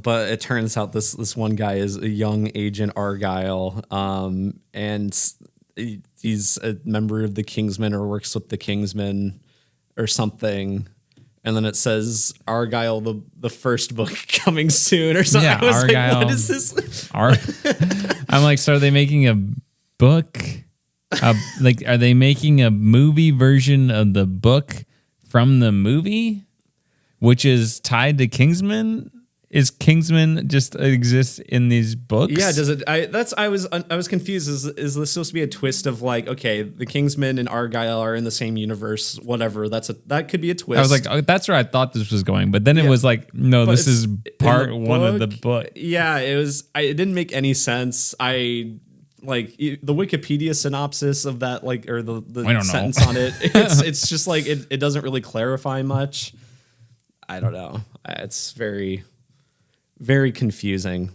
But it turns out this one guy is a young Agent Argylle, and he's a member of the Kingsmen or works with the Kingsmen or something. And then it says Argylle, the first book coming soon or something. Yeah, I was Argylle. like, what is this? I'm like, so are they making a book? Like, are they making a movie version of the book from the movie, which is tied to Kingsman? Is Kingsman just exists in these books? Yeah, does it? I was confused. Is this supposed to be a twist of like, okay, the Kingsman and Argylle are in the same universe? Whatever. That could be a twist. I was like, oh, that's where I thought this was going, but then it was like, no, this is part one of the book. Yeah, it was. It didn't make any sense. I like the Wikipedia synopsis of that, like, or the sentence on it. It's just like it doesn't really clarify much. I don't know. It's very, very confusing.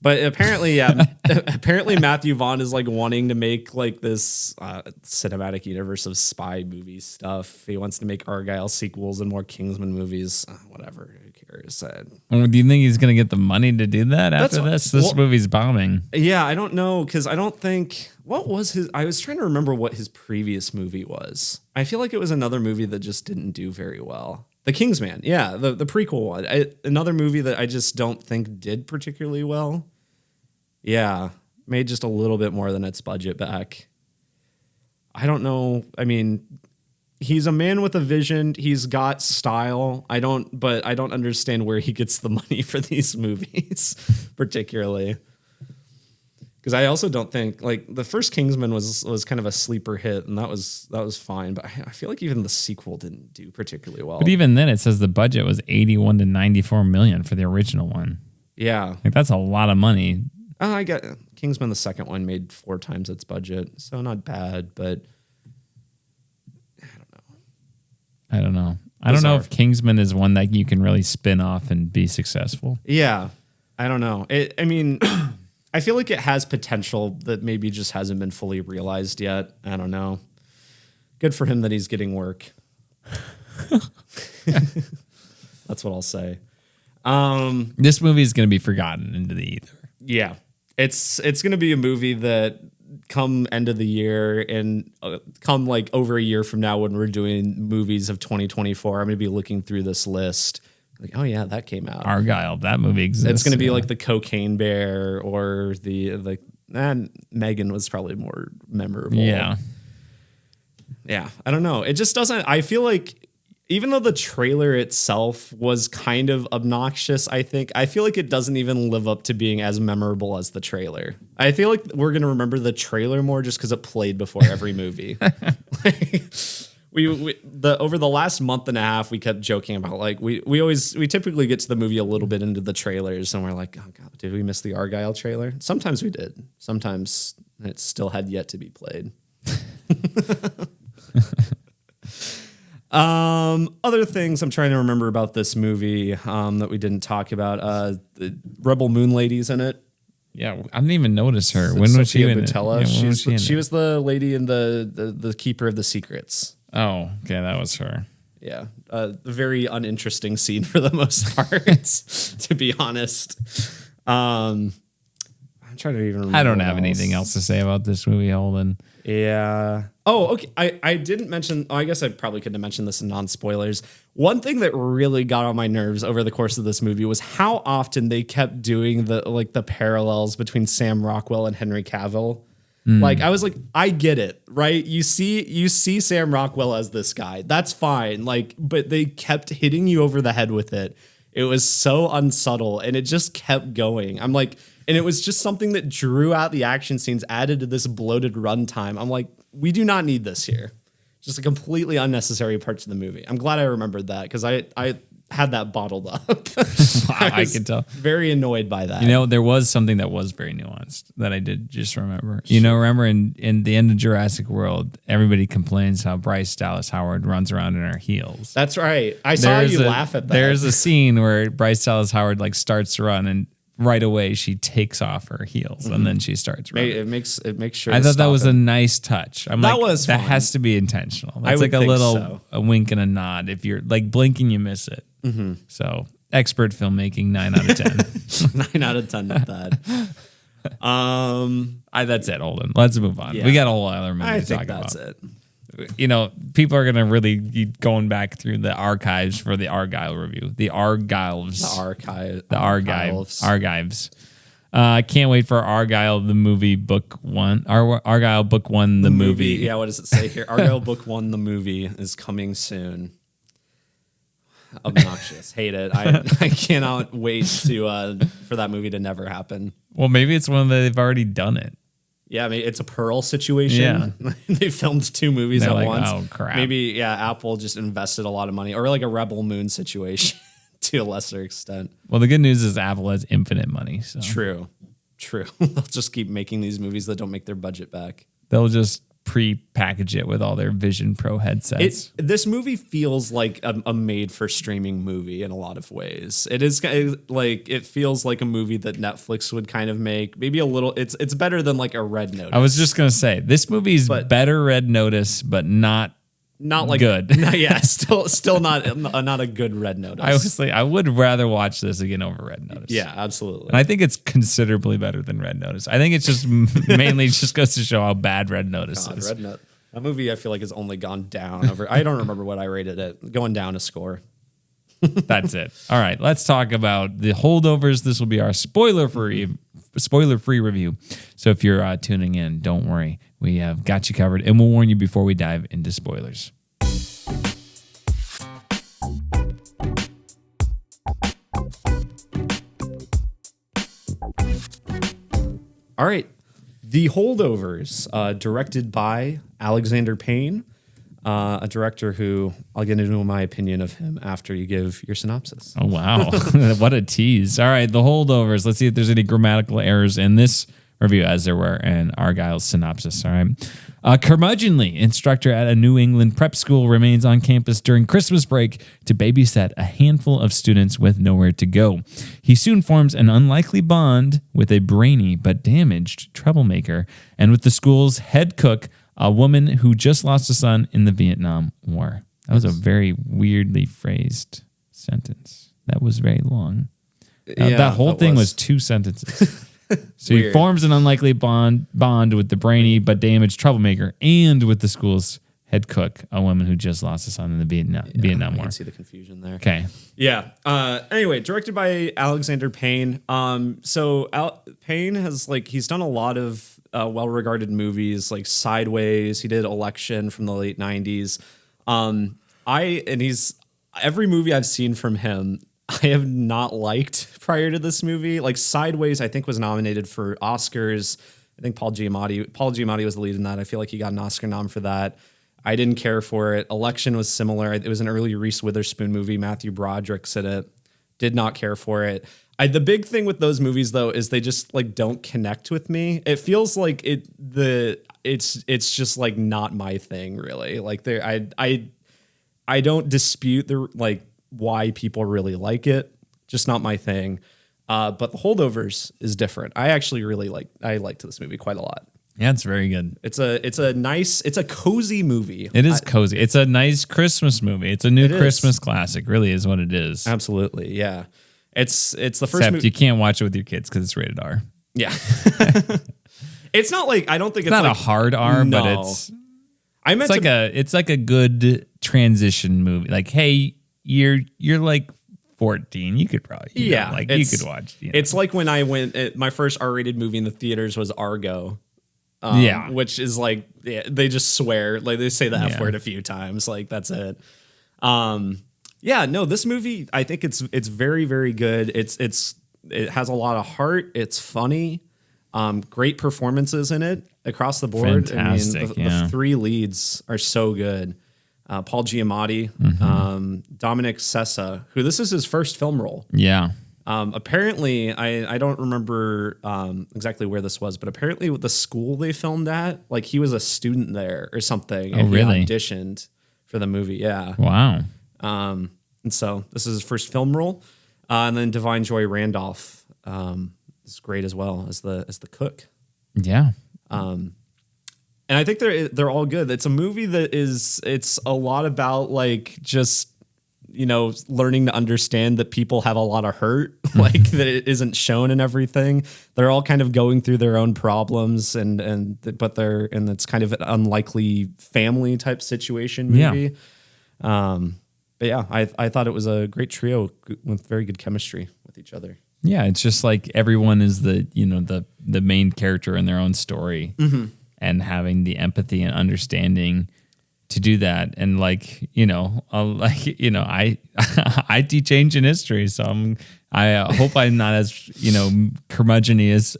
But apparently, apparently Matthew Vaughn is like wanting to make like this cinematic universe of spy movie stuff. He wants to make Argylle sequels and more Kingsman movies. Whatever, who cares? Well, do you think he's going to get the money to do that after this? This movie's bombing. Yeah, I don't know, because I don't think, what was his, I was trying to remember what his previous movie was. I feel like it was another movie that just didn't do very well. The Kingsman, yeah, the prequel one. Another movie that I just don't think did particularly well. Yeah, made just a little bit more than its budget back. I don't know. I mean, he's a man with a vision. He's got style. But I don't understand where he gets the money for these movies, particularly. Because I also don't think, like, the first Kingsman was kind of a sleeper hit, and that was fine. But I feel like even the sequel didn't do particularly well. But even then, it says the budget was 81 to 94 million for the original one. Yeah, like that's a lot of money. I got Kingsman. The second one made 4 times its budget, so not bad. But I don't know. I don't know if Kingsman is one that you can really spin off and be successful. Yeah, I don't know. I mean, I feel like it has potential that maybe just hasn't been fully realized yet. I don't know. Good for him that he's getting work. That's what I'll say. This movie is going to be forgotten into the ether. Yeah, it's going to be a movie that come end of the year and come like over a year from now when we're doing movies of 2024, I'm going to be looking through this list. Like, oh yeah, that came out. Argylle, that movie exists. It's going to be like the Cocaine Bear or the Megan was probably more memorable. Yeah. Yeah. I don't know. It just doesn't, I feel like even though the trailer itself was kind of obnoxious, I feel like it doesn't even live up to being as memorable as the trailer. I feel like we're going to remember the trailer more just because it played before every movie. Over the last month and a half, we kept joking about like we typically get to the movie a little bit into the trailers and we're like, oh god, did we miss the Argylle trailer? Sometimes we did. Sometimes it still had yet to be played. Other things I'm trying to remember about this movie that we didn't talk about. The Rebel Moon Lady's in it. Yeah, I didn't even notice her. When was she in it? Yeah, she was the lady in the Keeper of the Secrets. Oh, okay, that was her. Yeah, a very uninteresting scene for the most part, to be honest. I'm trying to even remember. I don't have anything else to say about this movie, Holden. Yeah. Oh, okay. I didn't mention, I guess I probably couldn't have mentioned this in non-spoilers. One thing that really got on my nerves over the course of this movie was how often they kept doing the parallels between Sam Rockwell and Henry Cavill. Like, I was like, I get it, right? You see Sam Rockwell as this guy. That's fine. Like, but they kept hitting you over the head with it. It was so unsubtle and it just kept going. I'm like, and it was just something that drew out the action scenes, added to this bloated runtime. I'm like, we do not need this here. Just a completely unnecessary part to the movie. I'm glad I remembered that because I had that bottled up. I can tell. Very annoyed by that. You know, there was something that was very nuanced that I did just remember. Sure. You know, remember in the end of Jurassic World, everybody complains how Bryce Dallas Howard runs around in her heels. That's right. I saw you laugh at that. There's a scene where Bryce Dallas Howard like starts to run and right away she takes off her heels and then she starts running. It makes sure. I thought that was a nice touch. That That has to be intentional. That's like a little a wink and a nod. If you're like blinking, you miss it. Mm-hmm. So expert filmmaking, 9 out of 10. 9 out of 10 with that. That's it, Holden. Let's move on. Yeah. We got a whole other movie to talk about. That's it. You know, people are gonna really be going back through the archives for the Argylle review. The Argyles. The archives. I can't wait for Argylle the movie book 1. Argylle book 1 the movie. Yeah, what does it say here? Argylle book 1 the movie is coming soon. Obnoxious. Hate it. I cannot wait for that movie to never happen. Well, maybe it's one that they've already done it. Yeah, I mean, it's a Pearl situation. Yeah. They filmed 2 movies at once. Oh, crap. Maybe, Apple just invested a lot of money. Or like a Rebel Moon situation to a lesser extent. Well, the good news is Apple has infinite money. So. True. They'll just keep making these movies that don't make their budget back. They'll just pre-package it with all their Vision Pro headsets. This movie feels like a made-for-streaming movie in a lot of ways. It is like it feels like a movie that Netflix would kind of make. Maybe a little. It's better than like a Red Notice. I was just gonna say this movie's better Red Notice, but not like good. Yeah, still not a good Red Notice. I would rather watch this again over Red Notice. Yeah, absolutely. And I think it's considerably better than Red Notice. I think it's just mainly just goes to show how bad Red Notice is. That movie I feel like has only gone down over. I don't remember what I rated it. Going down a score. That's it. All right, let's talk about the Holdovers. This will be our spoiler-free review. So if you're tuning in, don't worry. We have got you covered, and we'll warn you before we dive into spoilers. All right. The Holdovers, directed by Alexander Payne, a director who I'll get into my opinion of him after you give your synopsis. Oh, wow. What a tease. All right, The Holdovers. Let's see if there's any grammatical errors in this review, as there were in Argylle's synopsis. All right. A curmudgeonly instructor at a New England prep school remains on campus during Christmas break to babysit a handful of students with nowhere to go. He soon forms an unlikely bond with a brainy but damaged troublemaker and with the school's head cook, a woman who just lost a son in the Vietnam War. That was a very weirdly phrased sentence. That was very long. That whole thing was 2 sentences. So he forms an unlikely bond with the brainy but damaged troublemaker and with the school's head cook, a woman who just lost a son in the Vietnam War. I can see the confusion there. Okay. Yeah. Anyway, directed by Alexander Payne. Payne has he's done a lot of well-regarded movies like Sideways. He did Election from the late 90s. Every movie I've seen from him, I have not liked prior to this movie. Like Sideways, I think was nominated for Oscars. I think Paul Giamatti was the lead in that. I feel like he got an Oscar nom for that. I didn't care for it. Election was similar. It was an early Reese Witherspoon movie. Matthew Broderick's in it. Did not care for it. The big thing with those movies though is they just don't connect with me. It feels like it's just not my thing really. I don't dispute why people really like it, just not my thing. But The Holdovers is different. I actually I liked this movie quite a lot. Yeah, it's very good. It's a cozy movie. It is cozy. It's a nice Christmas movie. It's a new Christmas classic, really is what it is. Absolutely, yeah. It's the first Except movie. you can't watch it with your kids because it's rated R. Yeah. It's not I don't think it's not a hard R, no. but it's like a good transition movie. Like, hey, you're 14. You could probably you could watch. It's like when I went. My first R-rated movie in the theaters was Argo. Which is they just swear, they say the F word a few times. That's it. This movie, I think it's very, very good. It has a lot of heart. It's funny. Great performances in it across the board. Fantastic. The 3 leads are so good. Paul Giamatti, Dominic Sessa, who this is his first film role. Yeah. Apparently, I don't remember exactly where this was, but apparently with the school they filmed at, he was a student there or something. And really? He auditioned for the movie. Yeah. Wow. And so this is his first film role. And then Divine Joy Randolph is great as well as the cook. Yeah. And I think they're all good. It's a movie it's a lot about just learning to understand that people have a lot of hurt, that it isn't shown in everything. They're all kind of going through their own problems but it's kind of an unlikely family type situation movie. Yeah. But yeah, I thought it was a great trio with very good chemistry with each other. Yeah, it's just everyone is the main character in their own story. Mm-hmm. And having the empathy and understanding to do that. And I teach ancient history, so I hope I'm not as curmudgeon-y as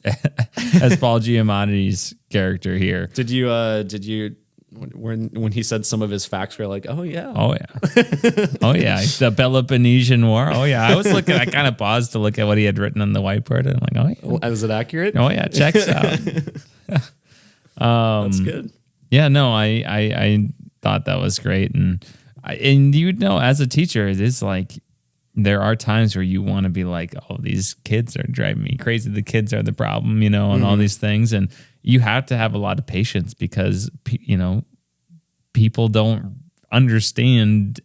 Paul Giamatti's character here. Did you when he said some of his facts, we're like, oh yeah, the Peloponnesian War. Oh yeah, I kind of paused to look at what he had written on the whiteboard, and I'm like, oh yeah, is it accurate? Oh yeah, checks out. That's good. Yeah, no, I thought that was great, and you know, as a teacher, it is like there are times where you want to be like, oh, these kids are driving me crazy. The kids are the problem, you know, and all these things, and you have to have a lot of patience because you know people don't understand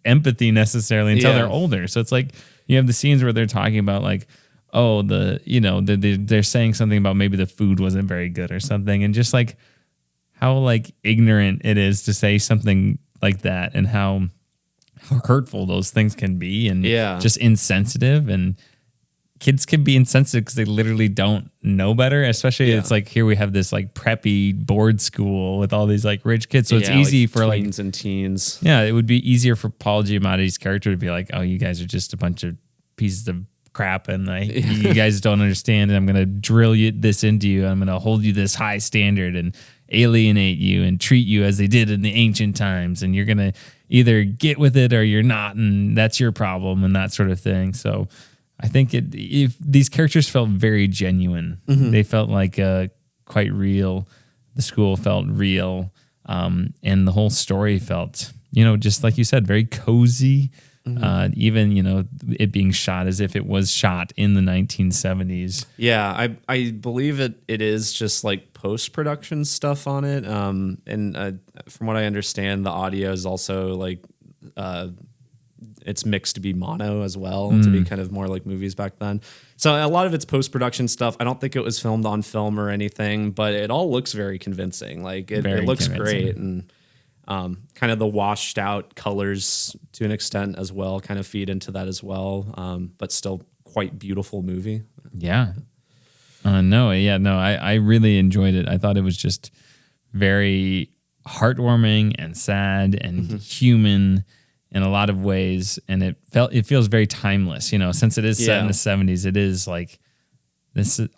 empathy necessarily until they're older. So it's like you have the scenes where they're talking about like, oh, they're saying something about maybe the food wasn't very good or something, and just like how like ignorant it is to say something like that, and how hurtful those things can be, and just insensitive. And kids can be insensitive because they literally don't know better. Especially it's like here we have this like preppy board school with all these like rich kids, so it's easy for like tweens and teens. Yeah, it would be easier for Paul Giamatti's character to be like, oh, you guys are just a bunch of pieces of crap, and you guys don't understand, and I'm gonna drill this into you. I'm gonna hold you this high standard and alienate you and treat you as they did in the ancient times, and you're gonna either get with it or you're not, and that's your problem, and that sort of thing. So I think if these characters felt very genuine, they felt like quite real. The school felt real, and the whole story felt, you know, just like you said, very cozy. Even, you know, it being shot as if it was shot in the 1970s. Yeah, I believe it is just like post-production stuff on it. And from what I understand, the audio is also like it's mixed to be mono as well, to be kind of more like movies back then. So a lot of it's post-production stuff. I don't think it was filmed on film or anything, but it all looks very convincing. Like it looks great, and kind of the washed out colors to an extent as well kind of feed into that as well, but still quite beautiful movie. Yeah. I really enjoyed it. I thought it was just very heartwarming and sad and human in a lot of ways, and it feels very timeless, you know, since it is set in the 70s. It is like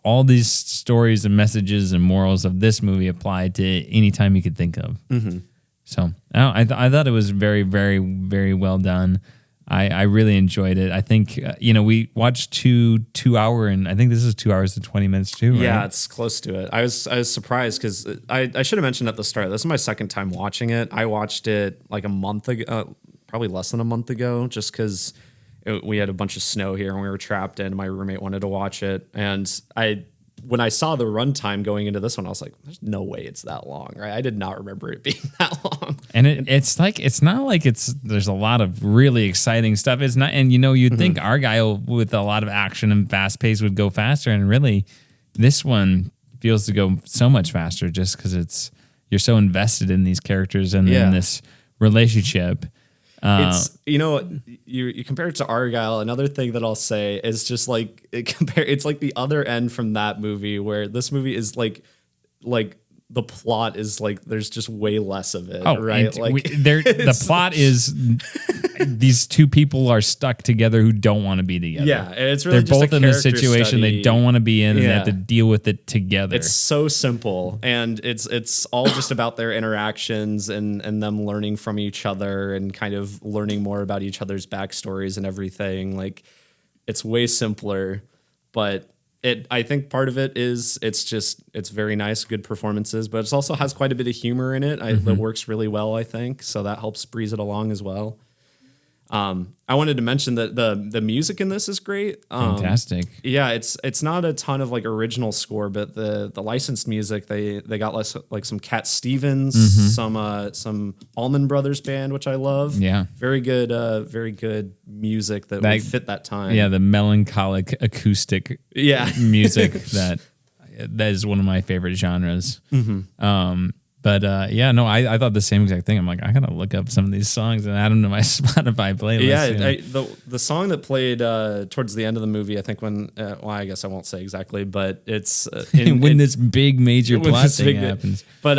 all these stories and messages and morals of this movie apply to any time you could think of. So I thought it was very, very, very well done. I really enjoyed it. I think, you know, we watched 2 hour, and I think this is 2 hours and 20 minutes too, right? Yeah, it's close to it. I was surprised because I should have mentioned at the start, this is my second time watching it. I watched it like a month ago, probably less than a month ago, just because we had a bunch of snow here and we were trapped in. My roommate wanted to watch it. And when I saw the runtime going into this one, I was like, there's no way it's that long, right? I did not remember it being that long. And it's not like there's a lot of really exciting stuff. It's not, and you know, you'd think Argylle with a lot of action and fast pace would go faster, and really this one feels to go so much faster just because you're so invested in these characters and in this relationship. It's, you know, you compare it to Argylle. Another thing that I'll say is just like it's like the other end from that movie, where this movie is like the plot is like there's just way less of it, right? Like the plot is these two people are stuck together who don't want to be together. Yeah, and it's really they're both in this situation they don't want to be in, and they have to deal with it together. It's so simple, and it's all just about their interactions and them learning from each other and kind of learning more about each other's backstories and everything. Like, it's way simpler, but I think part of it is it's very nice, good performances, but it also has quite a bit of humor in it that works really well, I think. So that helps breeze it along as well. I wanted to mention that the music in this is great. Fantastic. Yeah, it's not a ton of like original score, but the licensed music they got like some Cat Stevens, some Allman Brothers Band, which I love. Yeah, very good music that would fit that time. Yeah, the melancholic acoustic music that is one of my favorite genres. But I thought the same exact thing. I'm like, I gotta look up some of these songs and add them to my Spotify playlist. Yeah, the song that played towards the end of the movie, I think when, I guess I won't say exactly, but it's when this big major plot thing happens. But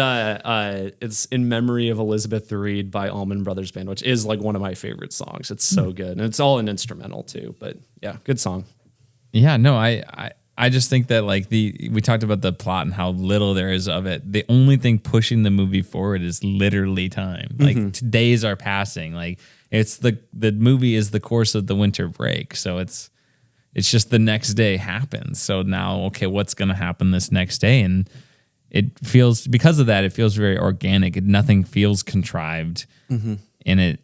it's In Memory of Elizabeth Reed by Allman Brothers Band, which is like one of my favorite songs. It's so good, and it's all an instrumental too. But yeah, good song. Yeah, no, I just think that like we talked about the plot and how little there is of it. The only thing pushing the movie forward is literally time. Like days are passing. Like it's the movie is the course of the winter break. So it's just the next day happens. So now, okay, what's going to happen this next day? And it feels, because of that, it feels very organic. Nothing feels contrived in it.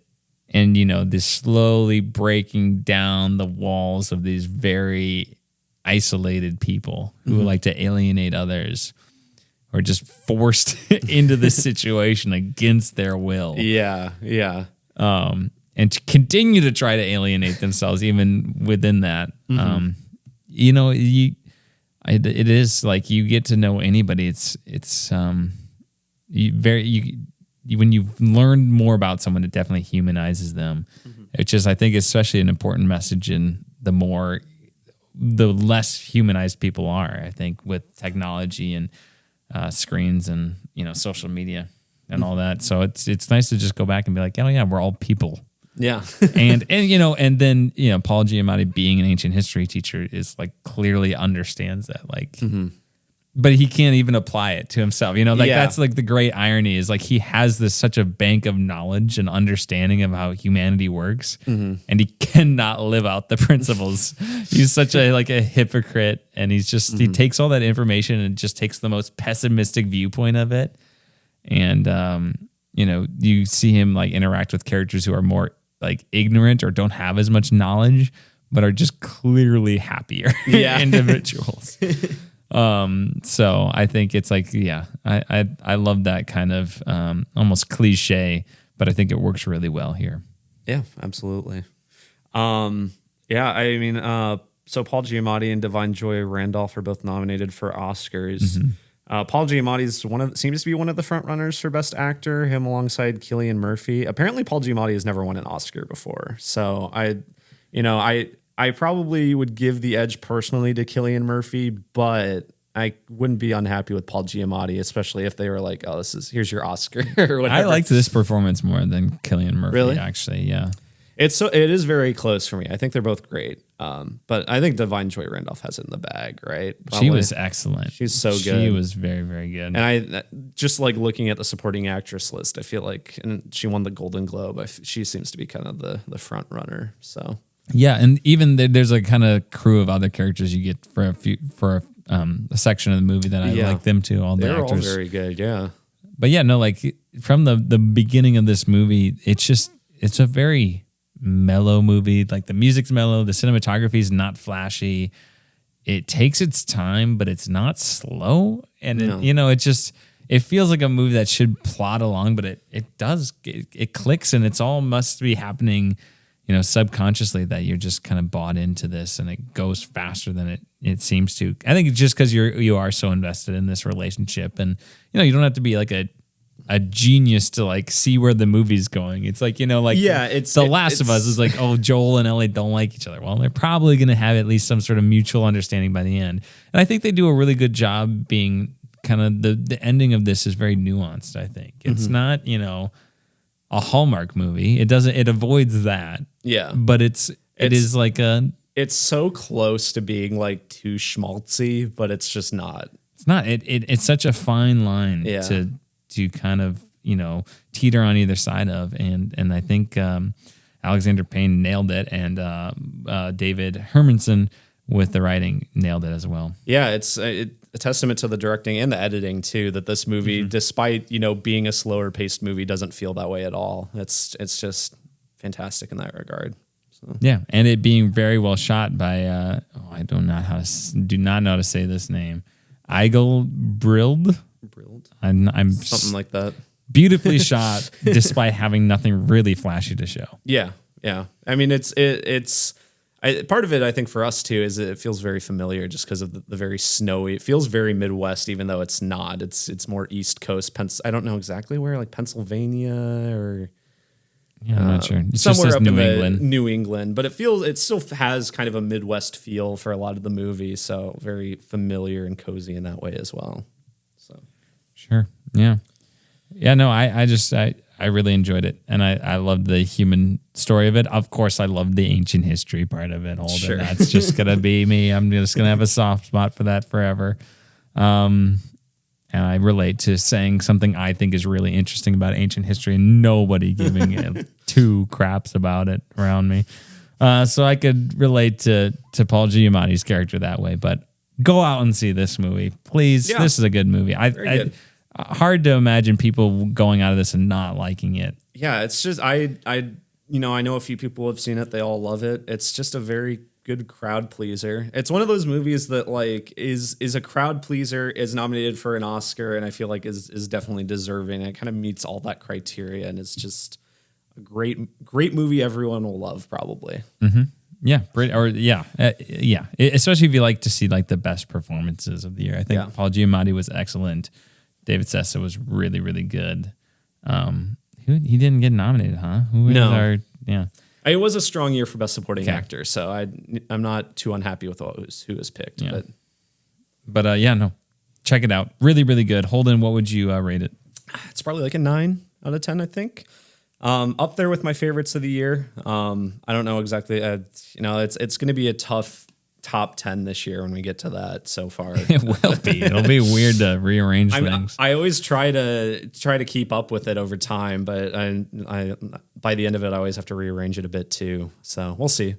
And, this slowly breaking down the walls of these very isolated people who like to alienate others or just forced into this situation against their will. Yeah. And to continue to try to alienate themselves even within that. It is like you get to know anybody. When you've learned more about someone, it definitely humanizes them. Which is, I think, especially an important message in the less humanized people are, I think, with technology and screens and, social media and all that. So it's nice to just go back and be like, oh yeah, we're all people. Yeah. and then Paul Giamatti being an ancient history teacher is like clearly understands that, like, but he can't even apply it to himself. That's like the great irony is like he has such a bank of knowledge and understanding of how humanity works, and he cannot live out the principles. He's such a hypocrite, and he's just he takes all that information and just takes the most pessimistic viewpoint of it, and you see him like interact with characters who are more like ignorant or don't have as much knowledge, but are just clearly happier individuals. So I think it's like, I love that kind of almost cliche, but I think it works really well here. Yeah, absolutely. So Paul Giamatti and Divine Joy Randolph are both nominated for Oscars. Paul Giamatti seems to be one of the front runners for Best Actor, him alongside Cillian Murphy. Apparently Paul Giamatti has never won an Oscar before. So I probably would give the edge personally to Cillian Murphy, but I wouldn't be unhappy with Paul Giamatti, especially if they were like, oh, here's your Oscar or whatever. I liked this performance more than Cillian Murphy, really? Actually. Yeah. It is very close for me. I think they're both great. But I think Divine Joy Randolph has it in the bag, right? Probably. She was excellent. She's so good. She was very, very good. And I just like looking at the supporting actress list, I feel like, and she won the Golden Globe. She seems to be kind of the front runner. So yeah, and even there's a kind of crew of other characters you get for a section of the movie that I like them too. All the actors, all very good. Yeah, but yeah, no, like from the beginning of this movie, it's a very mellow movie. Like the music's mellow, the cinematography is not flashy. It takes its time, but it's not slow, and it feels like a movie that should plot along, but it does. It clicks, and it's all must be happening, subconsciously, that you're just kind of bought into this, and it goes faster than it seems to. I think it's just because you are so invested in this relationship, and you don't have to be like a genius to like see where the movie's going. It's like, it's The Last of Us is like, oh, Joel and Ellie don't like each other. Well, they're probably going to have at least some sort of mutual understanding by the end. And I think they do a really good job being kind of the ending of this is very nuanced. I think it's not, a Hallmark movie. It avoids that. Yeah. But it is like it's so close to being like too schmaltzy, but it's just not. It's not. It's such a fine line to kind of, teeter on either side of. And I think Alexander Payne nailed it, and David Hermanson with the writing nailed it as well. Yeah, it's a testament to the directing and the editing too, that this movie, despite, being a slower paced movie, doesn't feel that way at all. It's just fantastic in that regard. So. Yeah, and it being very well shot by I do not know how to say this name. Argylle. I'm something like that. Beautifully shot, despite having nothing really flashy to show. Yeah. I mean, it's part of it, I think, for us too, is it feels very familiar just because of the very snowy. It feels very Midwest, even though it's not. It's more East Coast. I don't know exactly where, like Pennsylvania or. Yeah, I'm not sure. It's somewhere just up New in England. New England, but it still has kind of a Midwest feel for a lot of the movie, so very familiar and cozy in that way as well. So, sure, yeah. No, I really enjoyed it, and I loved the human story of it. Of course, I loved the ancient history part of it. Sure. That's just gonna be me. I'm just gonna have a soft spot for that forever. And I relate to saying something I think is really interesting about ancient history and nobody giving it two craps about it around me. So I could relate to Paul Giamatti's character that way. But go out and see this movie, please. Yeah. This is a good movie. Good. Hard to imagine people going out of this and not liking it. Yeah, it's just I know a few people have seen it. They all love it. It's just a very good crowd pleaser. It's one of those movies that like is a crowd pleaser, is nominated for an Oscar, and I feel like is definitely deserving. It kind of meets all that criteria, and it's just a great movie everyone will love probably. Mm-hmm. Yeah, especially if you like to see like the best performances of the year. I think Paul Giamatti was excellent. David Sessa was really, really good. He didn't get nominated, huh? No. It was a strong year for Best Supporting Actor, so I'm not too unhappy with who was picked. Yeah. But no, check it out. Really, really good. Holden, what would you rate it? It's probably like a 9 out of 10, I think. Up there with my favorites of the year. I don't know exactly. It's going to be a tough top 10 this year when we get to that. So far, it will be. It'll be weird to rearrange things. I always try to keep up with it over time, but I by the end of it, I always have to rearrange it a bit too. So we'll see.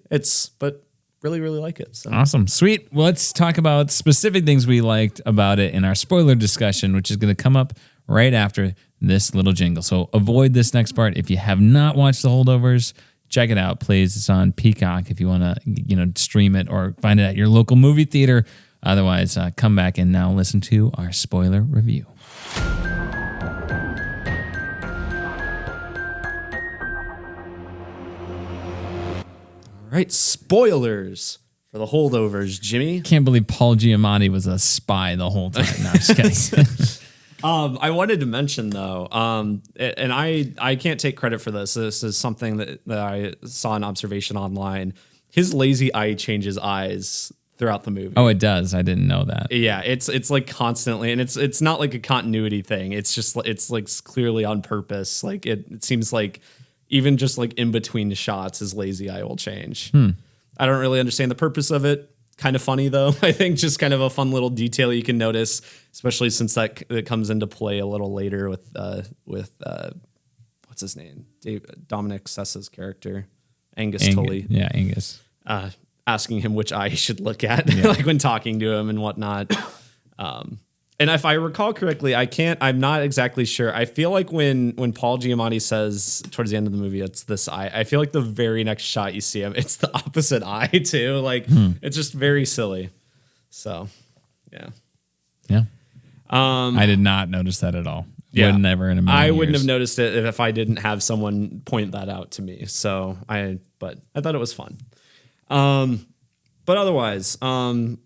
But really, really like it. So. Awesome, sweet. Well, let's talk about specific things we liked about it in our spoiler discussion, which is going to come up right after this little jingle. So avoid this next part if you have not watched The Holdovers. Check it out, please. It's on Peacock if you want to, stream it or find it at your local movie theater. Otherwise, come back and now listen to our spoiler review. All right, spoilers for The Holdovers, Jimmy. Can't believe Paul Giamatti was a spy the whole time. No, I'm just kidding. I wanted to mention though, and I can't take credit for this. This is something that I saw an observation online. His lazy eye changes eyes throughout the movie. Oh, it does. I didn't know that. Yeah, it's like constantly, and it's not like a continuity thing. It's like clearly on purpose. Like it seems like even just like in between shots, his lazy eye will change. I don't really understand the purpose of it. Kind of funny though. I think just kind of a fun little detail you can notice, especially since that comes into play a little later with what's his name, Dominic Sessa's character, Angus Tully. Yeah, Angus. Asking him which eye he should look at, like when talking to him and whatnot. And if I recall correctly, I'm not exactly sure. I feel like when Paul Giamatti says towards the end of the movie, it's this eye, I feel like the very next shot you see him, it's the opposite eye too. Like it's just very silly. So, yeah. Yeah. I did not notice that at all. Yeah. Would never in a million I years. wouldn't have noticed it if I didn't have someone point that out to me. So but I thought it was fun. But otherwise, so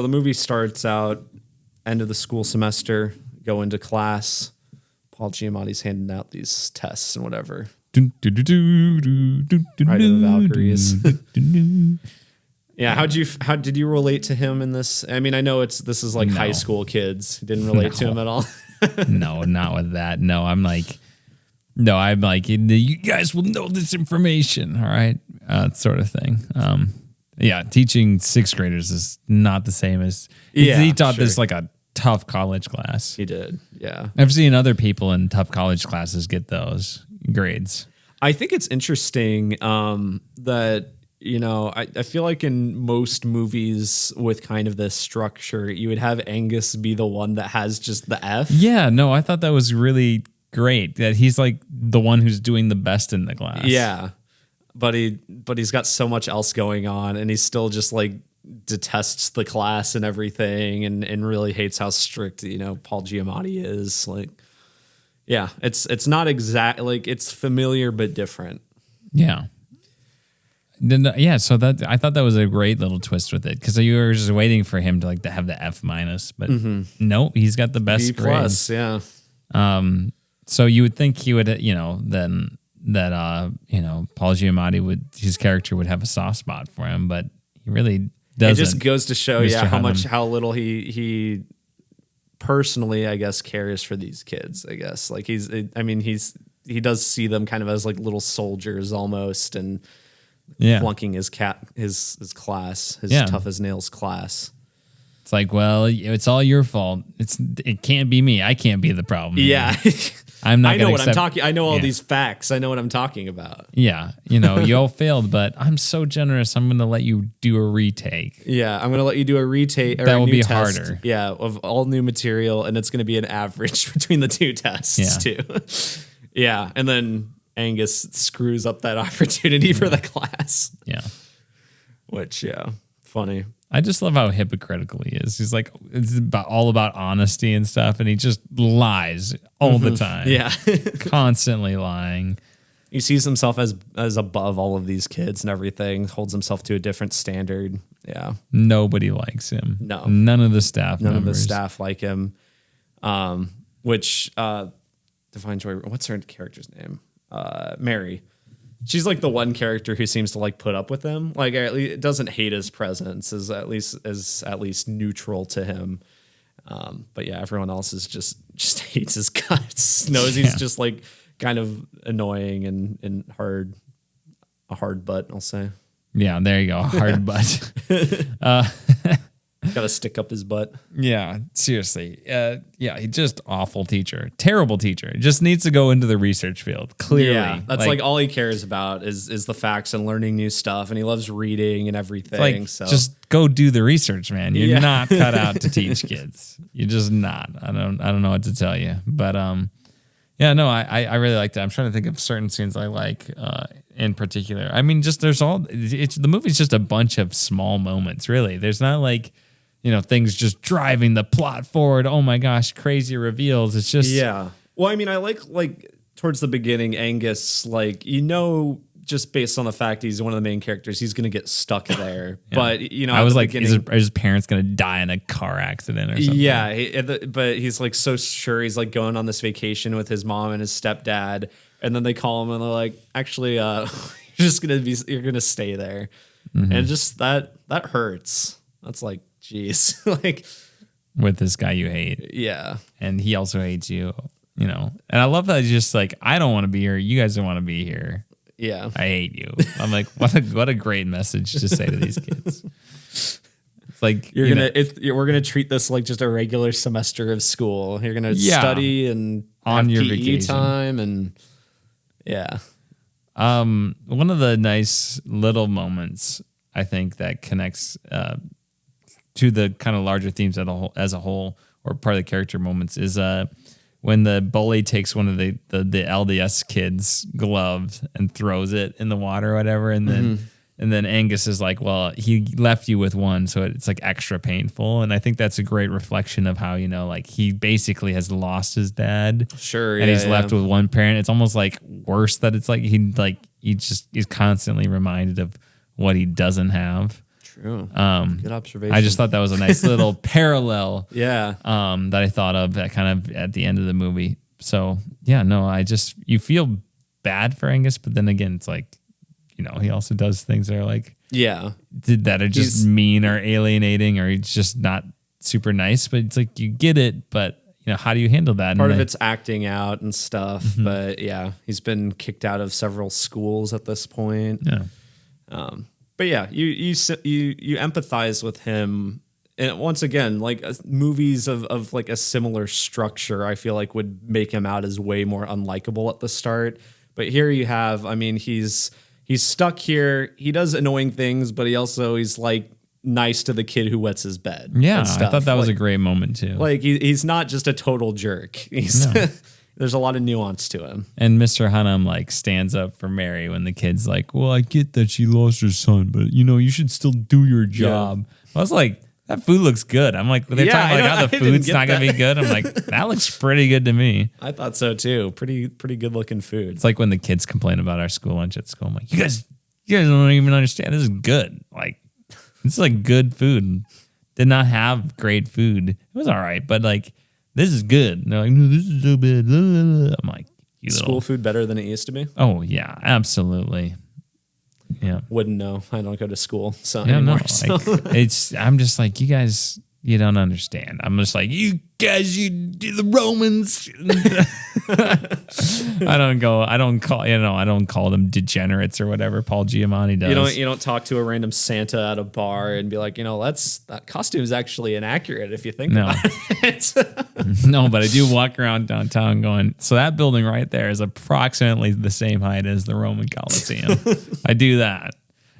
the movie starts out end of the school semester, go into class. Paul Giamatti's handing out these tests and whatever. Ride of the Valkyries. Yeah, how did you relate to him in this? I mean, I know this is like high school kids. Didn't relate to him at all. No, not with that. No, I'm like, you guys will know this information, all right? Sort of thing. Yeah, teaching sixth graders is not the same as he taught this like a tough college class. He did, yeah. I've seen other people in tough college classes get those grades. I think it's interesting that, I feel like in most movies with kind of this structure, you would have Angus be the one that has just the F. Yeah, no, I thought that was really great that he's like the one who's doing the best in the class. Yeah. But he's got so much else going on, and he still just like detests the class and everything, and really hates how strict Paul Giamatti is. Like, yeah, it's not exact, like it's familiar but different. Yeah. Yeah, so that I thought that was a great little twist with it, because you were just waiting for him to have the F minus, but no, he's got the best B plus, yeah. So you would think he would, then that Paul Giamatti his character would have a soft spot for him, but he really doesn't. It just goes to show, how little he personally, I guess, cares for these kids. I guess like he does see them kind of as like little soldiers almost, and flunking his class, his tough as nails class. It's like, well, it's all your fault. It can't be me. I can't be the problem. Yeah. I'm not. I know what I'm talking. I know all these facts. I know what I'm talking about. Yeah, you all failed, but I'm so generous. I'm going to let you do a retake. Yeah, I'm going to let you do a retake. That will be harder. Yeah, of all new material, and it's going to be an average between the two tests too. Yeah, and then Angus screws up that opportunity for the class. Yeah, which funny. I just love how hypocritical he is. He's like, it's all about honesty and stuff, and he just lies all the time. Yeah. Constantly lying. He sees himself as above all of these kids and everything, holds himself to a different standard. Yeah. Nobody likes him. No. None of the staff None members. of the staff like him. Which Divine Joy, what's her character's name? Mary. She's like the one character who seems to like put up with him. Like at least doesn't hate his presence, is at least neutral to him. But yeah, everyone else is just hates his guts. Knows he's just like kind of annoying and a hard butt, I'll say. Yeah, there you go. Hard butt. Got to stick up his butt. Yeah, seriously. He's just awful teacher. Terrible teacher. Just needs to go into the research field, clearly. Yeah, that's like all he cares about is the facts and learning new stuff, and he loves reading and everything. So just go do the research, man. You're not cut out to teach kids. You're just not. I don't know what to tell you. But I really liked it. I'm trying to think of certain scenes I like in particular. I mean, just the movie's just a bunch of small moments, really. There's not like things just driving the plot forward. Oh my gosh, crazy reveals. It's just Well, I mean, I like towards the beginning, Angus, just based on the fact he's one of the main characters, he's gonna get stuck there. But I was like, is his parents gonna die in a car accident or something? Yeah, but he's like so sure he's like going on this vacation with his mom and his stepdad, and then they call him and they're like, actually, you're gonna stay there, and just that hurts. That's like, geez, like with this guy you hate. Yeah. And he also hates you, And I love that he's just like, I don't want to be here. You guys don't want to be here. Yeah. I hate you. I'm like, what a great message to say to these kids. It's like we're gonna treat this like just a regular semester of school. You're gonna study and on your PE vacation time and one of the nice little moments I think that connects to the kind of larger themes as a whole, or part of the character moments, is when the bully takes one of the LDS kids' gloves and throws it in the water or whatever, and then Angus is like, well, he left you with one, so it's like extra painful. And I think that's a great reflection of how he basically has lost his dad, and he's left with one parent. It's almost like worse that it's like he's constantly reminded of what he doesn't have. True. Good observation. I just thought that was a nice little parallel. Yeah. That I thought of that kind of at the end of the movie. So you feel bad for Angus, but then again, it's like, he also does things that are like, that are just mean or alienating, or he's just not super nice. But it's like, you get it, but how do you handle that? Part of it's acting out and stuff. But he's been kicked out of several schools at this point. Yeah. But yeah, you empathize with him, and once again, like movies of like a similar structure, I feel like would make him out as way more unlikable at the start. But here you have, I mean, he's stuck here. He does annoying things, but he's like nice to the kid who wets his bed. Yeah, I thought that was a great moment too. Like he's not just a total jerk. There's a lot of nuance to him. And Mr. Hunnam stands up for Mary when the kid's like, well, I get that she lost her son, but you should still do your job. Yeah. I was like, that food looks good. I'm like, they're talking about how the food's not going to be good. I'm like, that looks pretty good to me. I thought so too. Pretty good looking food. It's like when the kids complain about our school lunch at school. I'm like, you guys don't even understand. This is good. Like, this is like good food. Did not have great food. It was all right, but this is good. And they're like, no, this is so bad. I'm like, school food better than it used to be? Oh, yeah, absolutely. Yeah. Wouldn't know. I don't go to school. So anymore. No, I'm just like, you guys You don't understand. I'm just like, you guys, you do the Romans. I don't call them degenerates or whatever Paul Giamatti does. You don't talk to a random Santa at a bar and be like, that costume is actually inaccurate if you think about it. No, but I do walk around downtown going, so that building right there is approximately the same height as the Roman Colosseum. I do that.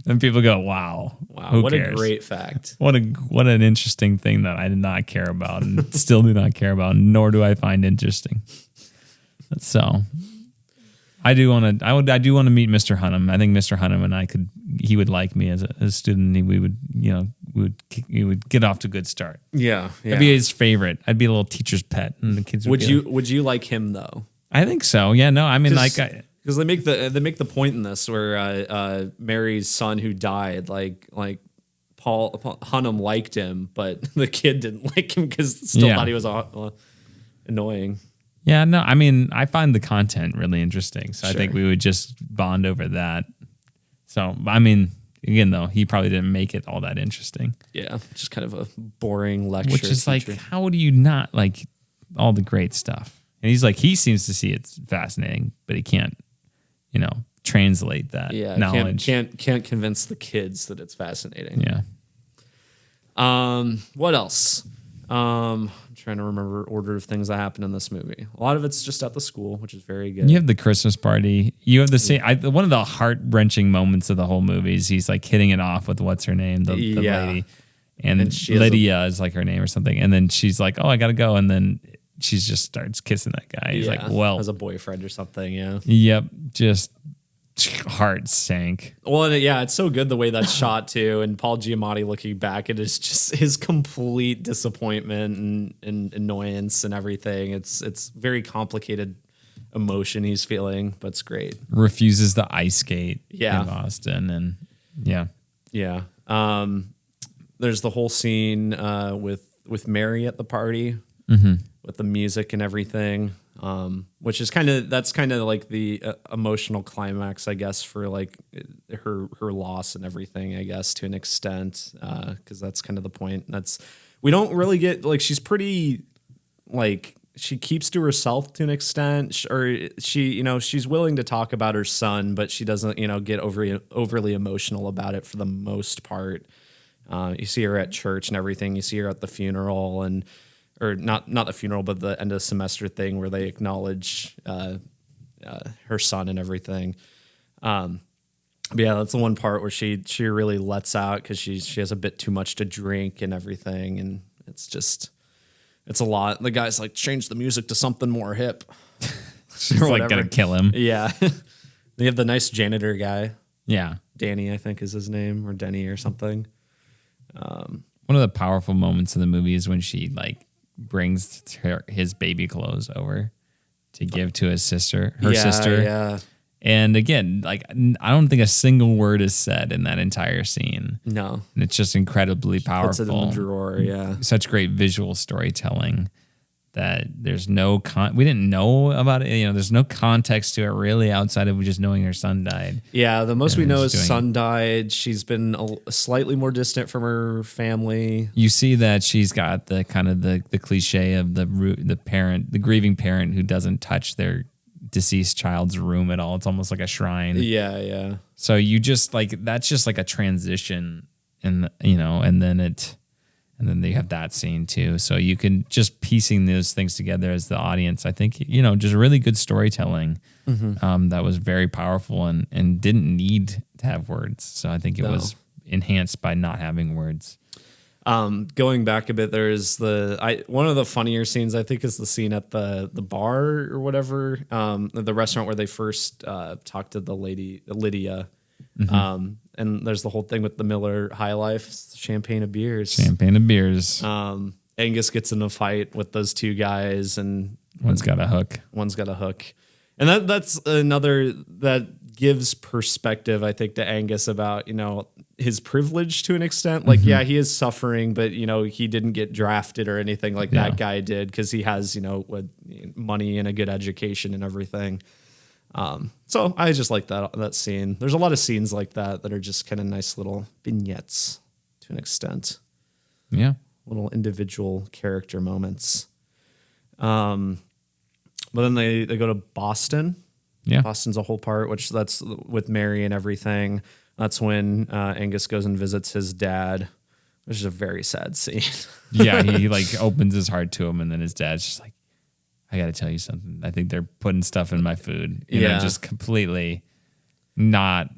And people go, wow, who what cares? a great fact. What an interesting thing that I did not care about and still do not care about, nor do I find interesting. So I do want to meet Mr. Hunnam. I think Mr. Hunnam and he would like me as a student. We would get off to a good start. Yeah. I'd be his favorite. I'd be a little teacher's pet, and the kids would would you like him though? I think so. Yeah, no, I mean, because they make the point in this where Mary's son who died, like Paul Hunnam liked him, but the kid didn't like him because thought he was annoying. Yeah, no, I mean, I find the content really interesting, so Sure. I think we would just bond over that. So, I mean, again, though, he probably didn't make it all that interesting. Yeah, just kind of a boring lecture. Which is like, how do you not like all the great stuff? And he's like, he seems to see it's fascinating, but he can't, translate that knowledge. Can't convince the kids that it's fascinating. Yeah. What else? I'm trying to remember order of things that happened in this movie. A lot of it's just at the school, which is very good. You have the Christmas party. You have the same. One of the heart-wrenching moments of the whole movie is he's like hitting it off with what's her name, the lady, and Lydia is like her name or something. And then she's like, "Oh, I gotta go," and then she just starts kissing that guy. He's like, "Well, as a boyfriend or something." Yeah. Yep. Just heart sank. Well, and it's so good the way that's shot too. And Paul Giamatti looking back, it is just his complete disappointment and annoyance and everything. It's very complicated emotion he's feeling, but it's great. Refuses the ice skate in Boston, and yeah. There's the whole scene with Mary at the party with the music and everything. Which is kind of like the emotional climax, I guess, for like her loss and everything, I guess, to an extent, because that's kind of the point. We don't really get like she's pretty like she keeps to herself to an extent, or she's willing to talk about her son, but she doesn't get overly emotional about it for the most part. You see her at church and everything. You see her at the funeral or not the funeral, but the end of semester thing where they acknowledge her son and everything. But yeah, that's the one part where she really lets out because she has a bit too much to drink and everything, and it's a lot. The guy's like, change the music to something more hip. She's like gonna kill him. Yeah, they have the nice janitor guy. Yeah, Danny, I think is his name, or Denny or something. One of the powerful moments in the movie is when she like brings his baby clothes over to give to his sister, sister. Yeah. And again, like I don't think a single word is said in that entire scene. No. And it's just incredibly powerful. Puts it in the drawer, yeah. Such great visual storytelling that there's no we didn't know about it. There's no context to it really outside of just knowing her son died. Yeah, the most we know is son died. She's been slightly more distant from her family. You see that she's got the kind of the cliche of the grieving parent who doesn't touch their deceased child's room at all. It's almost like a shrine. Yeah. So you just like that's just like a transition, and and then they have that scene too. So you can just piecing those things together as the audience. I think, just really good storytelling that was very powerful and didn't need to have words. So I think it was enhanced by not having words. Going back a bit, there's one of the funnier scenes, I think, is the scene at the bar or whatever, the restaurant where they first talked to the lady, Lydia. And there's the whole thing with the Miller High Life, champagne of beers. Angus gets in a fight with those two guys, and one's got a hook. And that's another that gives perspective, I think, to Angus about, his privilege to an extent. Like, yeah, he is suffering, but, he didn't get drafted or anything like that guy did because he has, money and a good education and everything. So I just like that scene. There's a lot of scenes like that are just kind of nice little vignettes to an extent. Yeah. little individual character moments. But then they go to Boston. Yeah. Boston's a whole part, which that's with Mary and everything. That's when Angus goes and visits his dad, which is a very sad scene. Yeah, he like opens his heart to him, and then his dad's just like, I got to tell you something. I think they're putting stuff in my food. You know, just completely not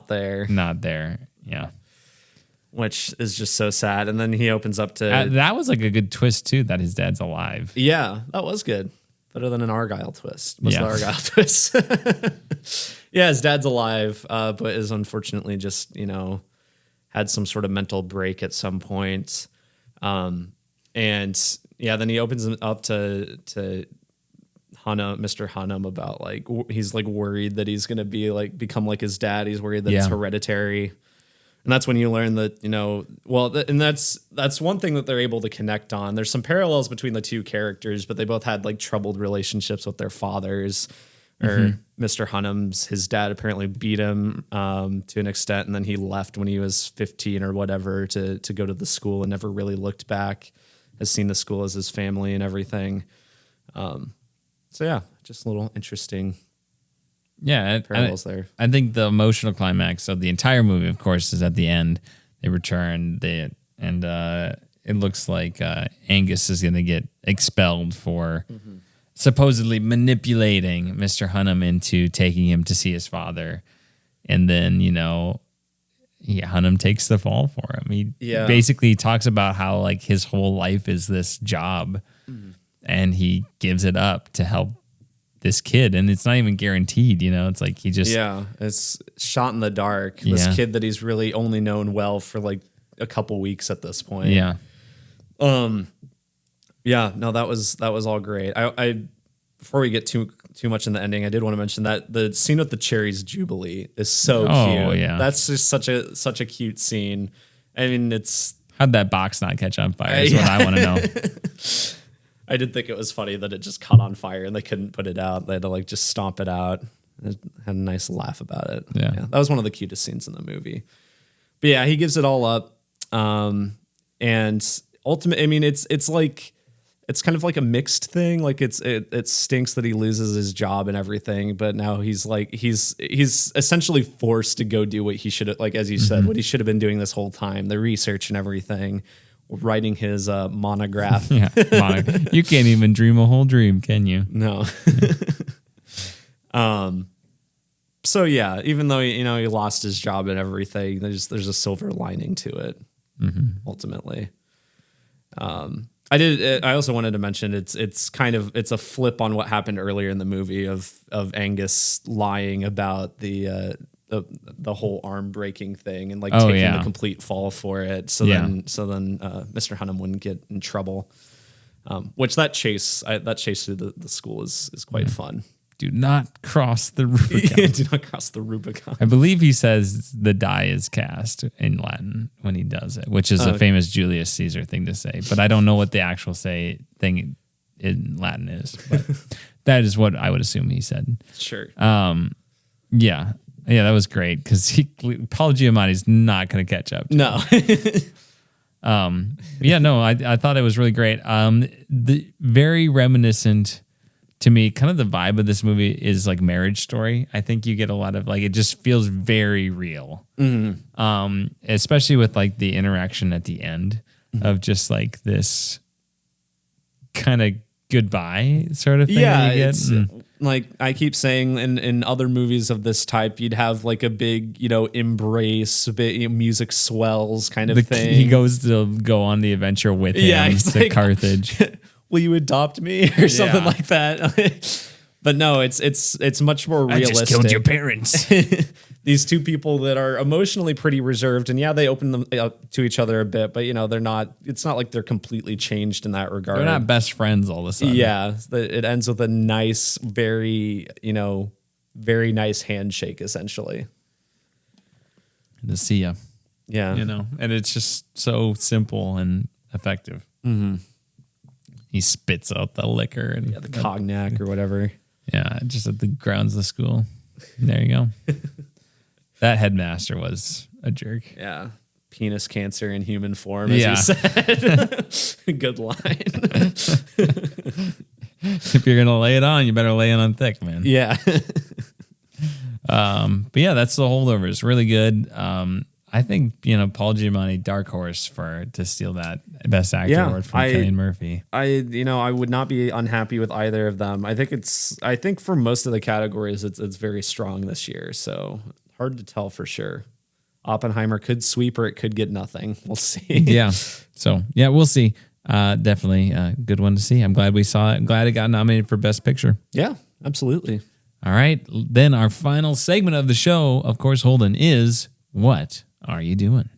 there. Not there. Yeah. Which is just so sad. And then he opens up to... that was like a good twist, too, that his dad's alive. Yeah, that was good. Better than an Argylle twist. Most of the Argylle twists. Yeah, his dad's alive, but is unfortunately just, had some sort of mental break at some point. And yeah, then he opens up to Mr. Hunnam about like, he's like worried that he's going to be like, become like his dad. He's worried that it's hereditary. And that's when you learn that, and that's one thing that they're able to connect on. There's some parallels between the two characters, but they both had like troubled relationships with their fathers. Or Mr. Hunnam's, his dad apparently beat him to an extent, and then he left when he was 15 or whatever to go to the school and never really looked back. Has seen the school as his family and everything. So yeah, just a little interesting. Yeah, parallels there. I think the emotional climax of the entire movie, of course, is at the end. They return, and it looks like Angus is going to get expelled for supposedly manipulating Mr. Hunnam into taking him to see his father. And then, Hunnam takes the fall for him. He basically talks about how like his whole life is this job, and he gives it up to help this kid, and it's not even guaranteed, it's like he just it's shot in the dark. This kid that he's really only known well for like a couple weeks at this point. No, that was all great. I before we get too much in the ending, I did want to mention that the scene with the cherries jubilee is so cute. That's just such a cute scene. I mean, how'd that box not catch on fire is what I want to know. I did think it was funny that it just caught on fire and they couldn't put it out. They had to like just stomp it out. It had a nice laugh about it. Yeah, that was one of the cutest scenes in the movie. But yeah, he gives it all up. And ultimately, I mean, it's like, it's kind of like a mixed thing. Like it stinks that he loses his job and everything, but now he's essentially forced to go do what he should have, like, as you said, what he should have been doing this whole time, the research and everything. Writing his monograph. You can't even dream a whole dream, can you? No. So yeah, even though he lost his job and everything, there's a silver lining to it. Ultimately, I also wanted to mention it's a flip on what happened earlier in the movie of Angus lying about the whole arm breaking thing and like taking the complete fall for it. So then Mr. Hunnam wouldn't get in trouble. Which that chase through the school is quite fun. Do not cross the Rubicon. Do not cross the Rubicon. I believe he says the die is cast in Latin when he does it, which is a famous Julius Caesar thing to say. But I don't know what the actual thing in Latin is. But that is what I would assume he said. Sure. Yeah, that was great because Paul Giamatti's not going to catch up. No. I thought it was really great. The very reminiscent to me, kind of the vibe of this movie is like Marriage Story. I think you get a lot of like, it just feels very real. Especially with like the interaction at the end of just like this kind of goodbye sort of thing. Yeah, it's like I keep saying in other movies of this type, you'd have like a big, embrace, a bit music swells kind of thing. He goes to go on the adventure with him to like, Carthage. Will you adopt me or something like that? But no, it's much more realistic. I just killed your parents. These two people that are emotionally pretty reserved, and they open them up to each other a bit, but they're not. It's not like they're completely changed in that regard. They're not best friends all of a sudden. Yeah, it ends with a nice, very very nice handshake, essentially. To see ya. Yeah, and it's just so simple and effective. He spits out the liquor and the cognac or whatever. Yeah, just at the grounds of the school. There you go. That headmaster was a jerk. Yeah. penis cancer in human form, as you said. Good line. If you're going to lay it on, you better lay it on thick, man. Yeah. But yeah, that's the Holdovers. Really good. I think, Paul Giamatti, dark horse to steal that Best Actor award from Cillian Murphy. I would not be unhappy with either of them. I think for most of the categories, it's very strong this year. So hard to tell for sure. Oppenheimer could sweep or it could get nothing. We'll see. Yeah. So yeah, we'll see. Definitely a good one to see. I'm glad we saw it. I'm glad it got nominated for Best Picture. Yeah, absolutely. All right. Then our final segment of the show, of course, Holden, is What Are You Doing?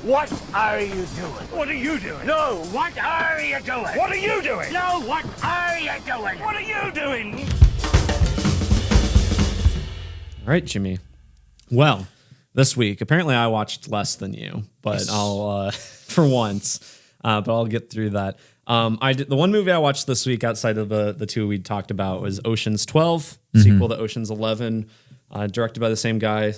What are you doing? What are you doing? No, what are you doing? What are you doing? No, what are you doing? What are you doing? All right, Jimmy. Well, this week, apparently I watched less than you, but I'll, for once, but I'll get through that. The one movie I watched this week outside of the two we talked about was Ocean's 12, sequel to Ocean's 11. Directed by the same guy,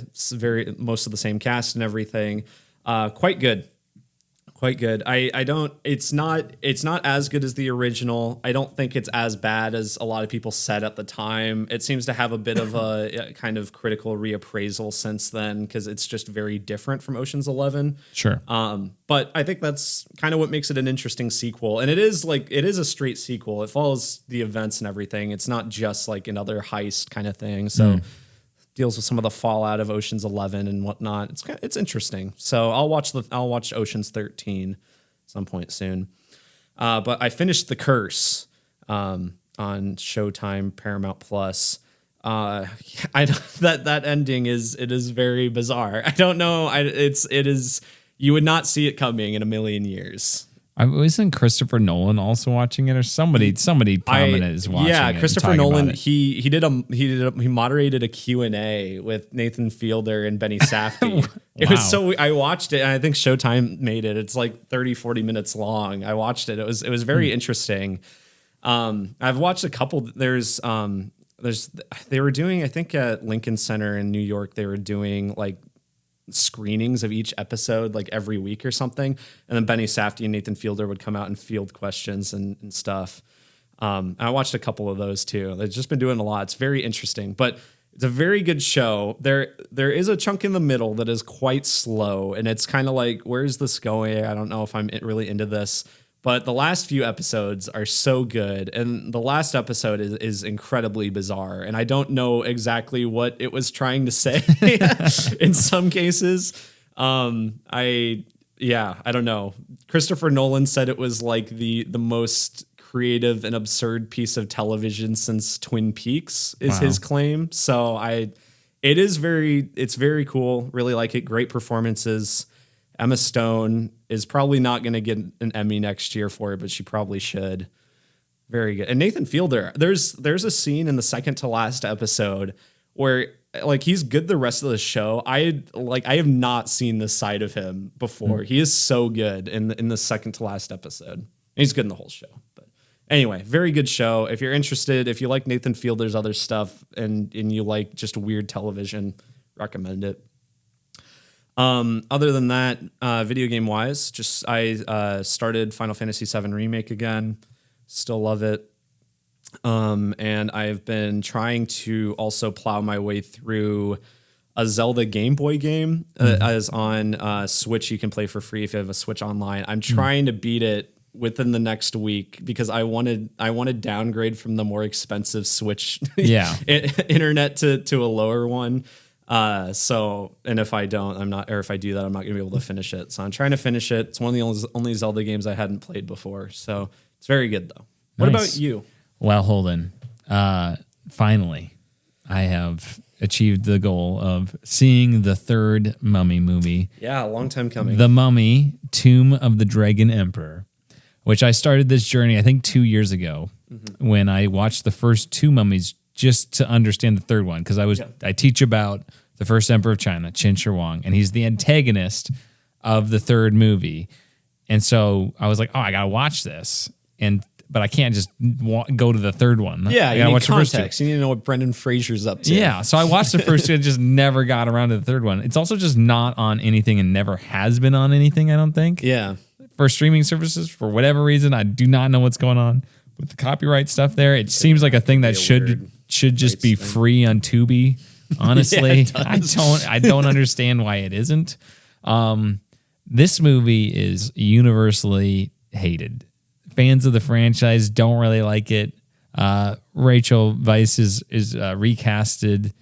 most of the same cast and everything. Quite good. It's not as good as the original. I don't think it's as bad as a lot of people said at the time. It seems to have a bit of a kind of critical reappraisal since then, because it's just very different from Ocean's 11. Sure. But I think that's kind of what makes it an interesting sequel. And it is a straight sequel. It follows the events and everything. It's not just like another heist kind of thing. So deals with some of the fallout of Ocean's 11 and whatnot. It's interesting. So I'll watch Ocean's 13 at some point soon. But I finished The Curse on Showtime, Paramount Plus. That ending is very bizarre. I don't know. It is. You would not see it coming in a million years. Wasn't Christopher Nolan also watching it, or somebody prominent is watching it? Yeah, Christopher Nolan. He moderated a Q&A with Nathan Fielder and Benny Safdie. It was I watched it, and I think Showtime made it. It's like 30-40 minutes long. I watched it. It was very interesting. I've watched a couple. They were doing, I think at Lincoln Center in New York, they were doing like screenings of each episode like every week or something, and then Benny Safdie and Nathan Fielder would come out and field questions and stuff. I watched a couple of those too. They've just been doing a lot. It's very interesting, but it's a very good show. There is a chunk in the middle that is quite slow, and it's kind of like, where's this going? I don't know if I'm really into this. But the last few episodes are so good, and the last episode is incredibly bizarre, and I don't know exactly what it was trying to say in some cases. I don't know. Christopher Nolan said it was like the most creative and absurd piece of television since Twin Peaks is his claim. So it's very cool. Really like it. Great performances. Emma Stone is probably not going to get an Emmy next year for it, but she probably should. Very good. And Nathan Fielder, there's a scene in the second to last episode where like he's good the rest of the show. I have not seen this side of him before. He is so good in the second to last episode. And he's good in the whole show. But anyway, very good show. If you're interested, if you like Nathan Fielder's other stuff and you like just weird television, recommend it. Other than that, video game wise, I started Final Fantasy VII Remake again. Still love it. And I've been trying to also plow my way through a Zelda Game Boy game as on Switch. You can play for free if you have a Switch Online. I'm trying to beat it within the next week because I want to downgrade from the more expensive Switch internet to a lower one. And if I don't, if I do that, I'm not going to be able to finish it. So I'm trying to finish it. It's one of the only Zelda games I hadn't played before. So it's very good though. What about you? Well, Holden, finally, I have achieved the goal of seeing the third Mummy movie. Yeah, a long time coming. The Mummy, Tomb of the Dragon Emperor, which I started this journey, I think 2 years ago when I watched the first two Mummies just to understand the third one. Cause I teach about the first emperor of China, Qin Shi Huang, and he's the antagonist of the third movie. And so I was like, oh, I got to watch this. but I can't just go to the third one. Yeah, I you gotta need watch the first two. context. You need to know what Brendan Fraser's up to. Yeah, so I watched the first two and just never got around to the third one. It's also just not on anything and never has been on anything, I don't think. Yeah. For streaming services, for whatever reason, I do not know what's going on with the copyright stuff there. It seems like a thing that should just be free on Tubi. Honestly, I don't understand why it isn't. This movie is universally hated. Fans of the franchise don't really like it. Rachel Weisz is recasted.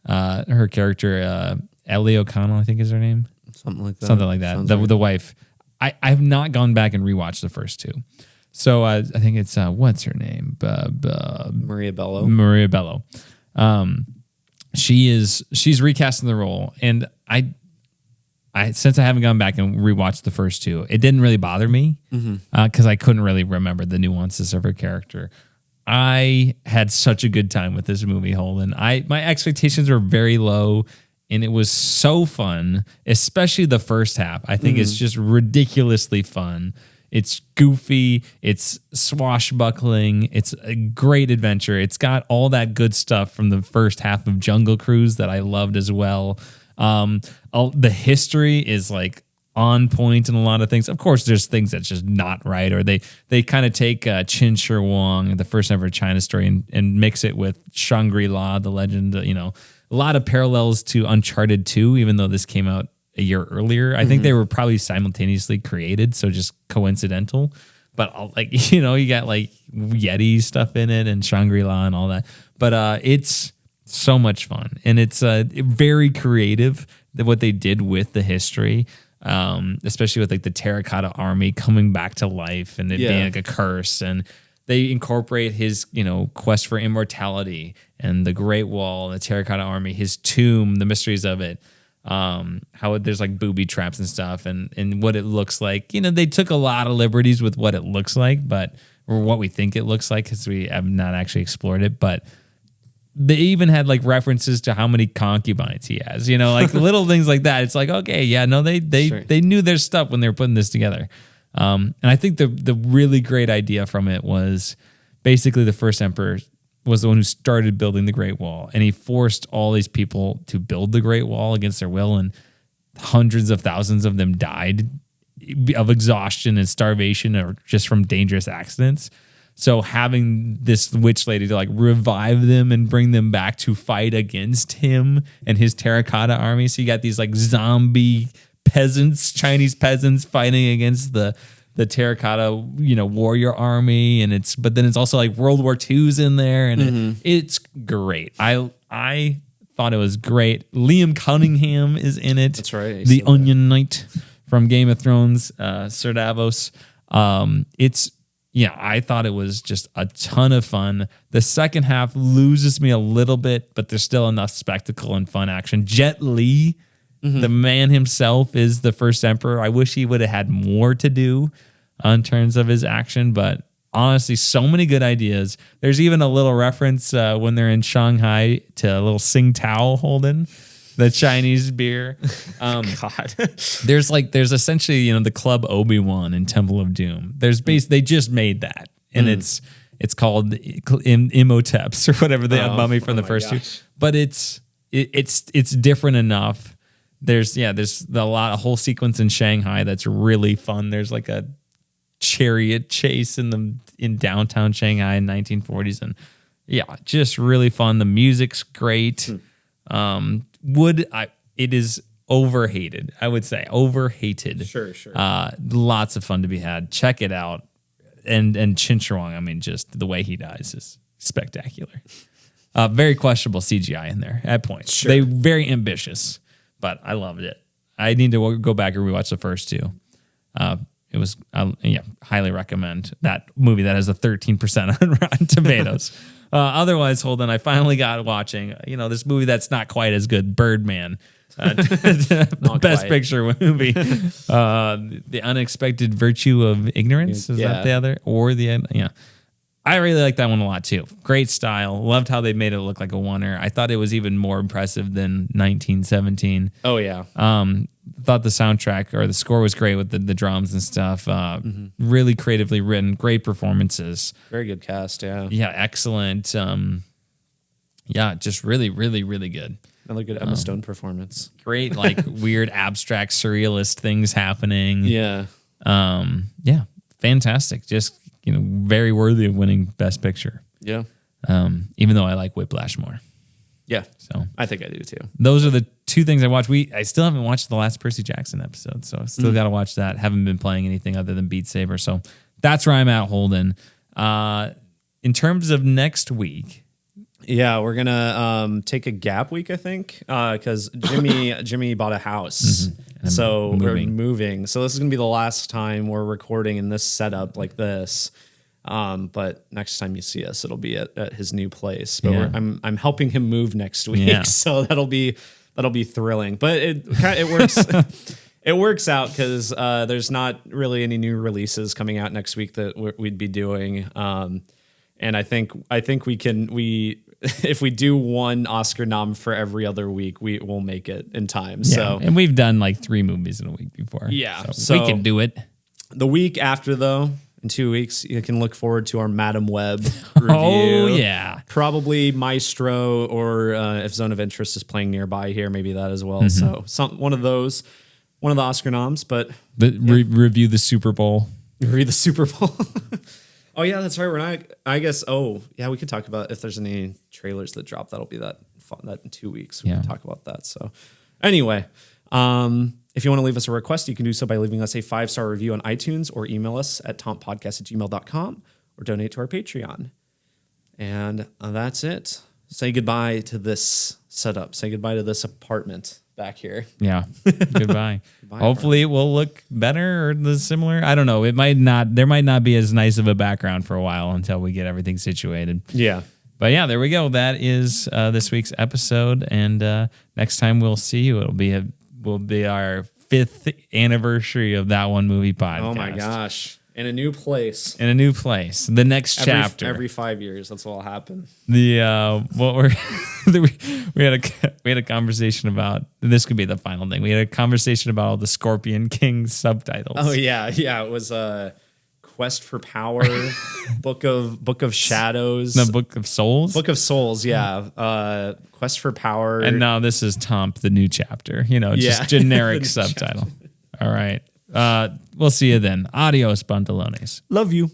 Her character, Ellie O'Connell, I think is her name. Something like that. Something like that. The wife. I have not gone back and rewatched the first two. So I think it's, what's her name? Maria Bello. Maria Bello. She's recasting the role. And I since I haven't gone back and rewatched the first two, it didn't really bother me because I couldn't really remember the nuances of her character. I had such a good time with this movie, Holden. My expectations were very low, and it was so fun, especially the first half. I think it's just ridiculously fun. It's goofy. It's swashbuckling. It's a great adventure. It's got all that good stuff from the first half of Jungle Cruise that I loved as well. The history is like on point in a lot of things. Of course, there's things that's just not right, or they kind of take Qin Shi Huang, the first ever China story, and mix it with Shangri-La, the legend. A lot of parallels to Uncharted 2, even though this came out a year earlier. I think they were probably simultaneously created, so just coincidental. But you got like Yeti stuff in it and Shangri-La and all that. But it's so much fun, and it's very creative what they did with the history, especially with like the Terracotta Army coming back to life and it being like a curse, and they incorporate his quest for immortality and the Great Wall, the Terracotta Army, his tomb, the mysteries of it. How there's like booby traps and stuff, and what it looks like. They took a lot of liberties with what it looks like, or what we think it looks like, because we have not actually explored it. But they even had like references to how many concubines he has, like little things like that. It's like, okay, yeah, no, they knew their stuff when they were putting this together. And I think the really great idea from it was basically the first emperor was the one who started building the Great Wall, and he forced all these people to build the Great Wall against their will, and hundreds of thousands of them died of exhaustion and starvation, or just from dangerous accidents. So having this witch lady to like revive them and bring them back to fight against him and his terracotta army. So you got these like zombie peasants, Chinese peasants fighting against the terracotta, warrior army, but then it's also like World War II's in there, and it's great. I thought it was great. Liam Cunningham is in it. That's right. The Onion Knight from Game of Thrones, Sir Davos. I thought it was just a ton of fun. The second half loses me a little bit, but there's still enough spectacle and fun action. Jet Li, the man himself, is the first emperor. I wish he would have had more to do in terms of his action, but honestly, so many good ideas. There's even a little reference when they're in Shanghai to a little Tsingtao, Holden, the Chinese beer. God. there's essentially, the Club Obi-Wan in Temple of Doom. They just made that, and it's called Imoteps or whatever the mummy from the first two. But it's different enough. There's a whole sequence in Shanghai that's really fun. There's like a chariot chase in downtown Shanghai in 1940s, and just really fun. The music's great. It is overhated. I would say overhated. Sure. Lots of fun to be had. Check it out. And Qin Shi Huang, I mean, just the way he dies is spectacular. Very questionable CGI in there at points. Sure. They very ambitious, but I loved it. I need to go back and rewatch the first two. It was highly recommend that movie that has a 13% on Rotten Tomatoes. Otherwise, hold on, I finally got watching this movie that's not quite as good, Birdman. The best picture movie. The Unexpected Virtue of Ignorance. Is that the other? Or I really like that one a lot too. Great style. Loved how they made it look like a oneer. I thought it was even more impressive than 1917. Oh yeah. Thought the soundtrack or the score was great with the drums and stuff. Really creatively written. Great performances. Very good cast. Yeah. Yeah, excellent. Yeah, just really, really, really good. Another good Emma Stone performance. Great, like weird, abstract, surrealist things happening. Yeah. Yeah, fantastic. Just very worthy of winning Best Picture. Yeah. Even though I like Whiplash more. Yeah. So I think I do too. those are the two things I watched. I still haven't watched the last Percy Jackson episode, so I still got to watch that. Haven't been playing anything other than Beat Saber, so that's where I'm at, Holden. In terms of next week. Yeah, we're gonna take a gap week, I think, because Jimmy bought a house, so we're moving. So this is gonna be the last time we're recording in this setup like this. But next time you see us, it'll be at his new place. But I'm helping him move next week, so that'll be thrilling. But it works. It works out because there's not really any new releases coming out next week that we'd be doing. And I think if we do one Oscar nom for every other week, we will make it in time. Yeah. So, and we've done like 3 movies in a week before. Yeah, so we can do it. The week after, though, in 2 weeks, you can look forward to our Madam Web review. Oh yeah, probably Maestro, or if Zone of Interest is playing nearby here, maybe that as well. So one of those, one of the Oscar noms. But review the Super Bowl. Read the Super Bowl. Oh yeah, that's right. We're not. I guess. Oh yeah, we could talk about if there's any trailers that drop. That'll be that fun. That in 2 weeks we can talk about that. So anyway, if you want to leave us a request, you can do so by leaving us a 5-star review on iTunes or email us at tompodcast@gmail.com or donate to our Patreon. And that's it. Say goodbye to this setup. Say goodbye to this apartment back here. Yeah. Goodbye. Hopefully it will look better or similar. I don't know. It might not. There might not be as nice of a background for a while until we get everything situated. Yeah. But yeah, there we go. That is this week's episode. And next time we'll see you, will be our 5th anniversary of That One Movie podcast. Oh my gosh. In a new place. In a new place. The next chapter. Every 5 years, that's what'll happen. We had a conversation about, this could be the final thing. We had a conversation about all the Scorpion King subtitles. Oh yeah. It was Quest for Power, Book of Shadows. The Book of Souls? Book of Souls, yeah. Quest for Power. And now this is Tomp, the new chapter. Just generic subtitle. All right. We'll see you then. Adios, pantalones. Love you.